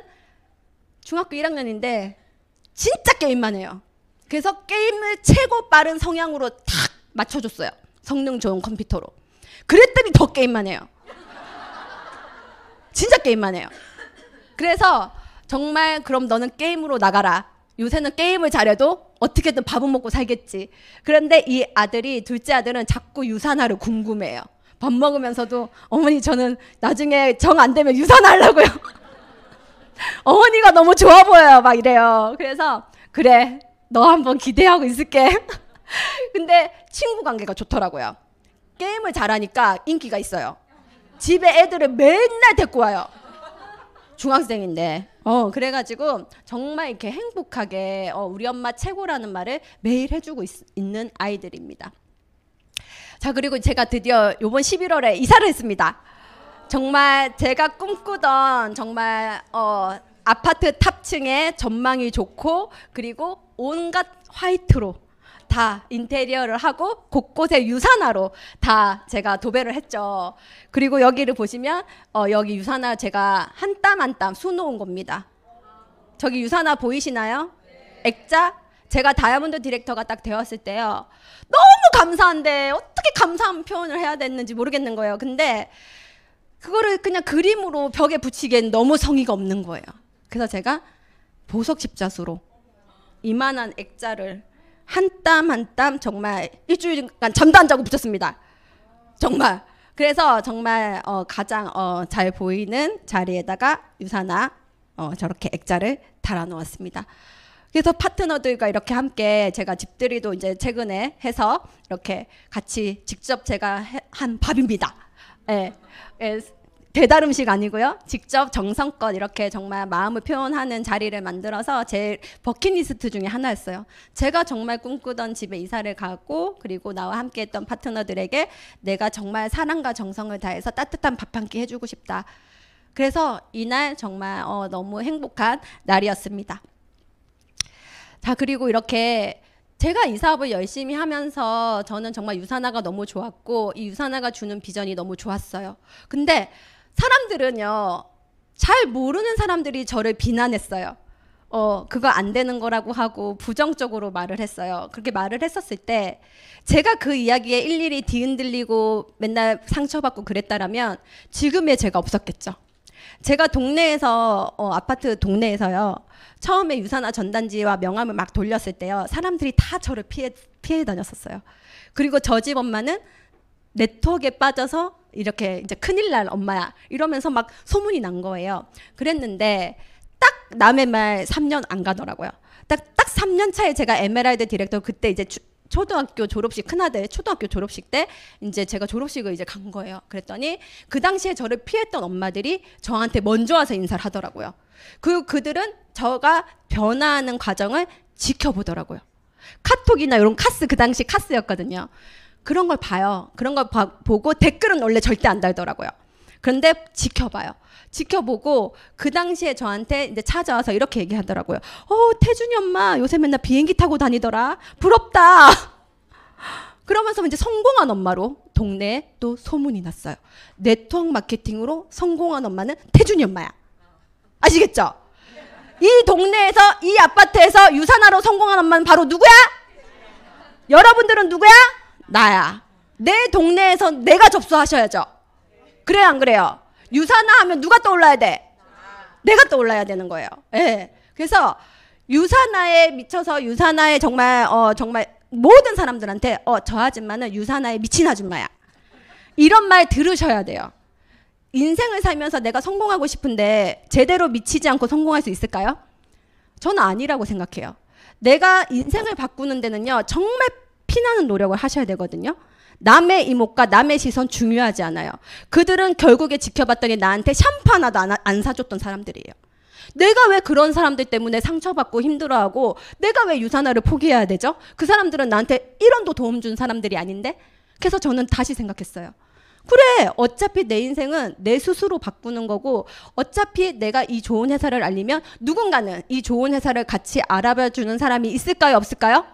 중학교 1학년인데 진짜 게임만 해요. 그래서 게임을 최고 빠른 성향으로 탁 맞춰줬어요. 성능 좋은 컴퓨터로. 그랬더니 더 게임만 해요. 진짜 게임만 해요. 그래서 정말 그럼 너는 게임으로 나가라. 요새는 게임을 잘해도 어떻게든 밥은 먹고 살겠지. 그런데 이 아들이, 둘째 아들은 자꾸 유산화를 궁금해해요. 밥 먹으면서도 어머니 저는 나중에 정 안 되면 유산화 하려고요. 어머니가 너무 좋아 보여요. 막 이래요. 그래서 그래 너 한번 기대하고 있을게. 근데 친구 관계가 좋더라고요. 게임을 잘하니까 인기가 있어요. 집에 애들을 맨날 데리고 와요. 중학생인데. 그래가지고 정말 이렇게 행복하게 우리 엄마 최고라는 말을 매일 해주고 있는 아이들입니다. 자, 그리고 제가 드디어 요번 11월에 이사를 했습니다. 정말 제가 꿈꾸던 정말 아파트 탑층에 전망이 좋고, 그리고 온갖 화이트로 다 인테리어를 하고 곳곳에 유산화로 다 제가 도배를 했죠. 그리고 여기를 보시면 여기 유산화 제가 한 땀 한 땀 수놓은 겁니다. 저기 유산화 보이시나요? 액자? 제가 다이아몬드 디렉터가 딱 되었을 때요. 너무 감사한데 어떻게 감사한 표현을 해야 됐는지 모르겠는 거예요. 근데 그거를 그냥 그림으로 벽에 붙이기엔 너무 성의가 없는 거예요. 그래서 제가 보석 십자수로 이만한 액자를 한 땀 한 땀 정말 일주일간 잠도 안 자고 붙였습니다. 정말. 그래서 정말 가장 잘 보이는 자리에다가 유산화 저렇게 액자를 달아 놓았습니다. 그래서 파트너들과 이렇게 함께 제가 집들이도 이제 최근에 해서 이렇게 같이 직접 제가 한 밥입니다. 예, 예, 배달 음식 아니고요. 직접 정성껏 이렇게 정말 마음을 표현하는 자리를 만들어서 제 버킷리스트 중에 하나였어요. 제가 정말 꿈꾸던 집에 이사를 가고 그리고 나와 함께 했던 파트너들에게 내가 정말 사랑과 정성을 다해서 따뜻한 밥 한 끼 해주고 싶다. 그래서 이날 정말 너무 행복한 날이었습니다. 자, 그리고 이렇게 제가 이 사업을 열심히 하면서 저는 정말 유산화가 너무 좋았고 이 유산화가 주는 비전이 너무 좋았어요. 근데 사람들은요, 잘 모르는 사람들이 저를 비난했어요. 그거 안 되는 거라고 하고 부정적으로 말을 했어요. 그렇게 말을 했었을 때 제가 그 이야기에 일일이 뒤흔들리고 맨날 상처받고 그랬다라면 지금의 제가 없었겠죠. 제가 동네에서 아파트 동네에서요. 처음에 유산화 전단지와 명함을 막 돌렸을 때요. 사람들이 다 저를 피해 다녔었어요. 그리고 저 집 엄마는 네트워크에 빠져서 이렇게 이제 큰일 날 엄마야 이러면서 막 소문이 난 거예요. 그랬는데 딱 남의 말 3년 안 가더라고요. 딱 3년 차에 제가 에메랄드 디렉터 그때 이제 초등학교 졸업식 큰아들 초등학교 졸업식 때 이제 제가 졸업식을 이제 간 거예요. 그랬더니 그 당시에 저를 피했던 엄마들이 저한테 먼저 와서 인사를 하더라고요. 그리고 그들은 저가 변화하는 과정을 지켜보더라고요. 카톡이나 이런 카스, 그 당시 카스였거든요. 그런 걸 봐요. 그런 걸 보고 댓글은 원래 절대 안 달더라고요. 그런데 지켜봐요. 지켜보고 그 당시에 저한테 이제 찾아와서 이렇게 얘기하더라고요. 태준이 엄마 요새 맨날 비행기 타고 다니더라. 부럽다. 그러면서 이제 성공한 엄마로 동네에 또 소문이 났어요. 네트워크 마케팅으로 성공한 엄마는 태준이 엄마야. 아시겠죠? 이 동네에서 이 아파트에서 유산화로 성공한 엄마는 바로 누구야? 여러분들은 누구야? 나야. 내 동네에서 내가 접수하셔야죠. 그래요, 안 그래요? 유산화 하면 누가 떠올라야 돼? 내가 떠올라야 되는 거예요. 예. 그래서 유산화에 미쳐서 유산화에 정말 모든 사람들한테 저 아줌마는 유산화에 미친 아줌마야. 이런 말 들으셔야 돼요. 인생을 살면서 내가 성공하고 싶은데 제대로 미치지 않고 성공할 수 있을까요? 저는 아니라고 생각해요. 내가 인생을 바꾸는 데는요. 정말 피나는 노력을 하셔야 되거든요. 남의 이목과 남의 시선 중요하지 않아요. 그들은 결국에 지켜봤더니 나한테 샴푸 하나도 안 사줬던 사람들이에요. 내가 왜 그런 사람들 때문에 상처받고 힘들어하고 내가 왜 유산화를 포기해야 되죠? 그 사람들은 나한테 1원도 도움 준 사람들이 아닌데? 그래서 저는 다시 생각했어요. 그래, 어차피 내 인생은 내 스스로 바꾸는 거고 어차피 내가 이 좋은 회사를 알리면 누군가는 이 좋은 회사를 같이 알아봐주는 사람이 있을까요? 없을까요?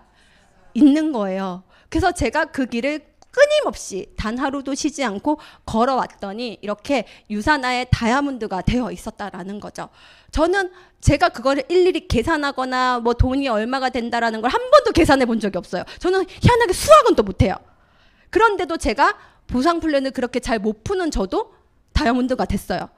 있는 거예요. 그래서 제가 그 길을 끊임없이 단 하루도 쉬지 않고 걸어왔더니 이렇게 유산화의 다이아몬드가 되어 있었다라는 거죠. 저는 제가 그거를 일일이 계산하거나 뭐 돈이 얼마가 된다라는 걸 한 번도 계산해 본 적이 없어요. 저는 희한하게 수학은 또 못해요. 그런데도 제가 보상 플랜을 그렇게 잘 못 푸는 저도 다이아몬드가 됐어요.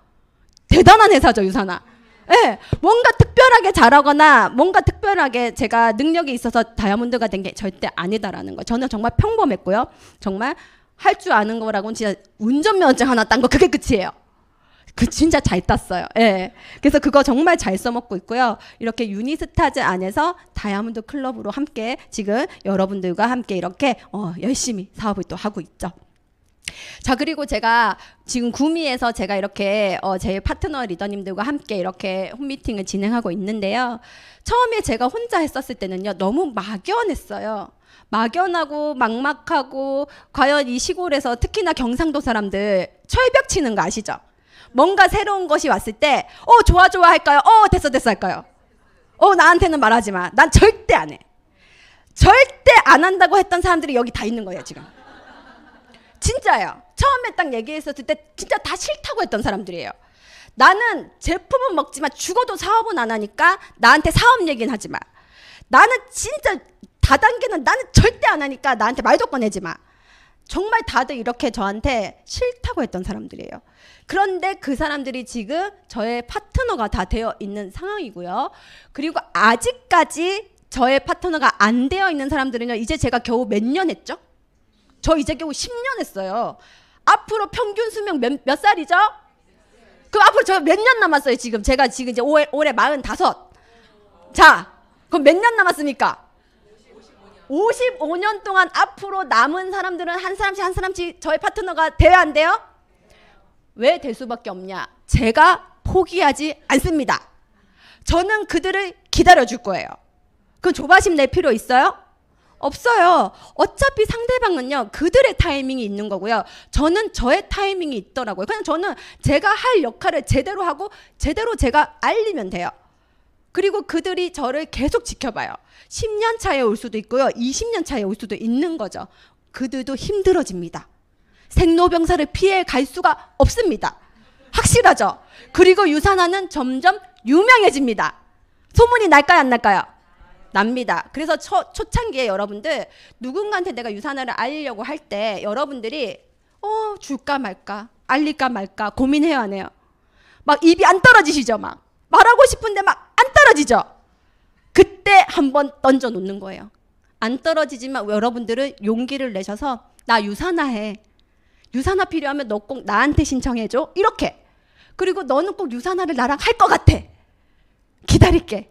대단한 회사죠, 유산화. 네, 뭔가 특별하게 잘하거나 뭔가 특별하게 제가 능력이 있어서 다이아몬드가 된 게 절대 아니다라는 거. 저는 정말 평범했고요. 정말 할 줄 아는 거라고는 진짜 운전면허증 하나 딴 거 그게 끝이에요. 그 진짜 잘 땄어요. 예. 그래서 그거 정말 잘 써먹고 있고요. 이렇게 유니스타즈 안에서 다이아몬드 클럽으로 함께 지금 여러분들과 함께 이렇게 열심히 사업을 또 하고 있죠. 자, 그리고 제가 지금 구미에서 제가 이렇게 제 파트너 리더님들과 함께 이렇게 홈미팅을 진행하고 있는데요. 처음에 제가 혼자 했었을 때는요, 너무 막연했어요. 막연하고 막막하고, 과연 이 시골에서 특히나 경상도 사람들 철벽 치는 거 아시죠? 뭔가 새로운 것이 왔을 때 좋아 할까요? 됐어 할까요? 나한테는 말하지 마. 난 절대 안 해. 절대 안 한다고 했던 사람들이 여기 다 있는 거예요 지금. 진짜요. 처음에 딱 얘기했었을 때 진짜 다 싫다고 했던 사람들이에요. 나는 제품은 먹지만 죽어도 사업은 안 하니까 나한테 사업 얘기는 하지 마. 나는 진짜 다단계는 나는 절대 안 하니까 나한테 말도 꺼내지 마. 정말 다들 이렇게 저한테 싫다고 했던 사람들이에요. 그런데 그 사람들이 지금 저의 파트너가 다 되어 있는 상황이고요. 그리고 아직까지 저의 파트너가 안 되어 있는 사람들은요. 이제 제가 겨우 몇 년 했죠? 저 이제 겨우 10년 했어요. 앞으로 평균 수명 몇 살이죠? 그럼 앞으로 저 몇 년 남았어요 지금? 제가 지금 이제 올해 45. 자, 그럼 몇 년 남았습니까? 55년 동안 앞으로 남은 사람들은 한 사람씩 저의 파트너가 돼야 안 돼요? 왜 될 수밖에 없냐? 제가 포기하지 않습니다. 저는 그들을 기다려줄 거예요. 그럼 조바심 낼 필요 있어요? 없어요. 어차피 상대방은요 그들의 타이밍이 있는 거고요. 저는 저의 타이밍이 있더라고요. 그냥 저는 제가 할 역할을 제대로 하고 제대로 제가 알리면 돼요. 그리고 그들이 저를 계속 지켜봐요. 10년 차에 올 수도 있고요. 20년 차에 올 수도 있는 거죠. 그들도 힘들어집니다. 생로병사를 피해 갈 수가 없습니다. 확실하죠? 그리고 유산화는 점점 유명해집니다. 소문이 날까요 안 날까요? 납니다. 그래서 초창기에 여러분들 누군가한테 내가 유산화를 알리려고 할 때 여러분들이 줄까 말까 알릴까 말까 고민해야 하네요. 막 입이 안 떨어지시죠? 막 말하고 싶은데 막 안 떨어지죠? 그때 한번 던져 놓는 거예요. 안 떨어지지만 여러분들은 용기를 내셔서 나 유산화해. 유산화 필요하면 너 꼭 나한테 신청해줘. 이렇게. 그리고 너는 꼭 유산화를 나랑 할 것 같아. 기다릴게.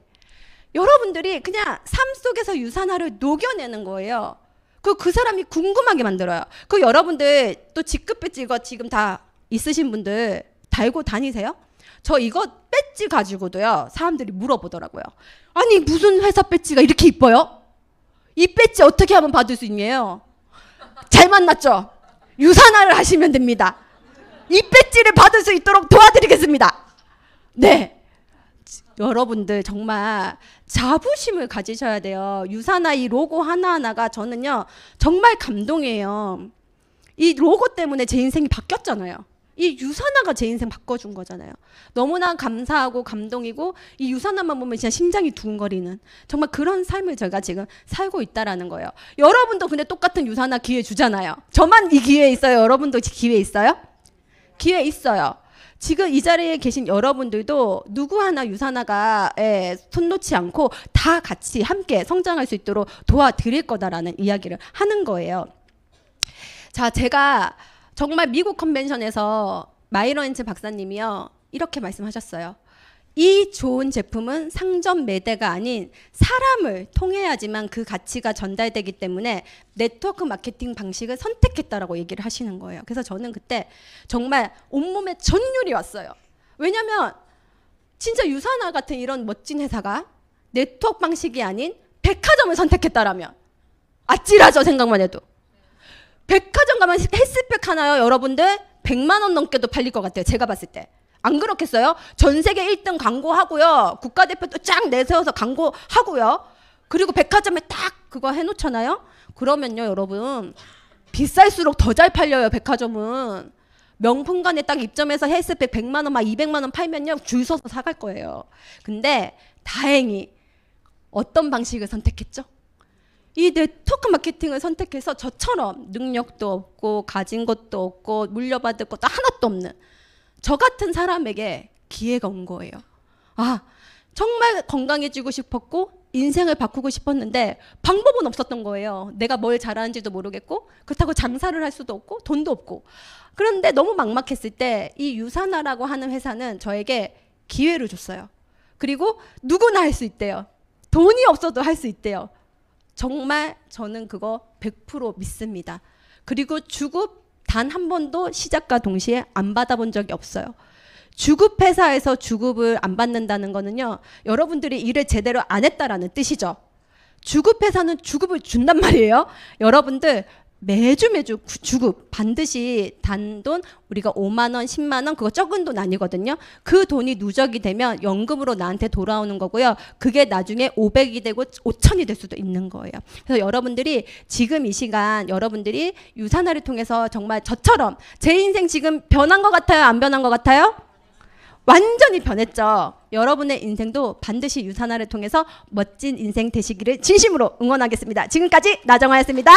여러분들이 그냥 삶 속에서 유산화를 녹여내는 거예요. 그 사람이 궁금하게 만들어요. 그 여러분들 또 직급 배지 이거 지금 다 있으신 분들 달고 다니세요? 저 이거 배지 가지고도요 사람들이 물어보더라고요. 아니 무슨 회사 배지가 이렇게 이뻐요? 이 배지 어떻게 하면 받을 수 있냐요? 잘 만났죠? 유산화를 하시면 됩니다. 이 배지를 받을 수 있도록 도와드리겠습니다. 네. 여러분들 정말 자부심을 가지셔야 돼요. 유산화 이 로고 하나하나가 저는요 정말 감동이에요. 이 로고 때문에 제 인생이 바뀌었잖아요. 이 유산화가 제 인생 바꿔준 거잖아요. 너무나 감사하고 감동이고 이 유산화만 보면 진짜 심장이 두근거리는 정말 그런 삶을 제가 지금 살고 있다라는 거예요. 여러분도 근데 똑같은 유산화 기회 주잖아요. 저만 이 기회 있어요? 여러분도 기회 있어요? 기회 있어요. 지금 이 자리에 계신 여러분들도 누구 하나 유산화가 손 놓지 않고 다 같이 함께 성장할 수 있도록 도와드릴 거다라는 이야기를 하는 거예요. 자, 제가 정말 미국 컨벤션에서 마이런즈 박사님이요 이렇게 말씀하셨어요. 이 좋은 제품은 상점 매대가 아닌 사람을 통해야지만 그 가치가 전달되기 때문에 네트워크 마케팅 방식을 선택했다라고 얘기를 하시는 거예요. 그래서 저는 그때 정말 온몸에 전율이 왔어요. 왜냐면 진짜 유산화 같은 이런 멋진 회사가 네트워크 방식이 아닌 백화점을 선택했다라면 아찔하죠. 생각만 해도. 백화점 가면 헬스백 하나요 여러분들 100만 원 넘게도 팔릴 것 같아요. 제가 봤을 때. 안 그렇겠어요? 전 세계 1등 광고하고요. 국가대표도 쫙 내세워서 광고하고요. 그리고 백화점에 딱 그거 해놓잖아요. 그러면요 여러분 비쌀수록 더 잘 팔려요. 백화점은. 명품관에 딱 입점해서 헬스백 100만 원 막 200만 원 팔면요 줄 서서 사갈 거예요. 근데 다행히 어떤 방식을 선택했죠? 이 네트워크 마케팅을 선택해서 저처럼 능력도 없고 가진 것도 없고 물려받을 것도 하나도 없는 저 같은 사람에게 기회가 온 거예요. 아, 정말 건강해지고 싶었고 인생을 바꾸고 싶었는데 방법은 없었던 거예요. 내가 뭘 잘하는지도 모르겠고 그렇다고 장사를 할 수도 없고 돈도 없고. 그런데 너무 막막했을 때 이 유산화라고 하는 회사는 저에게 기회를 줬어요. 그리고 누구나 할 수 있대요. 돈이 없어도 할 수 있대요. 정말 저는 그거 100% 믿습니다. 그리고 주급 단 한 번도 시작과 동시에 안 받아본 적이 없어요. 주급 회사에서 주급을 안 받는다는 거는요. 여러분들이 일을 제대로 안 했다라는 뜻이죠. 주급 회사는 주급을 준단 말이에요. 여러분들 매주 주급 반드시 단돈 우리가 5만 원, 10만 원 그거 적은 돈 아니거든요. 그 돈이 누적이 되면 연금으로 나한테 돌아오는 거고요. 그게 나중에 500이 되고 5천이 될 수도 있는 거예요. 그래서 여러분들이 지금 이 시간 여러분들이 유산화를 통해서 정말 저처럼 제 인생 지금 변한 것 같아요? 안 변한 것 같아요? 완전히 변했죠. 여러분의 인생도 반드시 유산화를 통해서 멋진 인생 되시기를 진심으로 응원하겠습니다. 지금까지 나정화였습니다.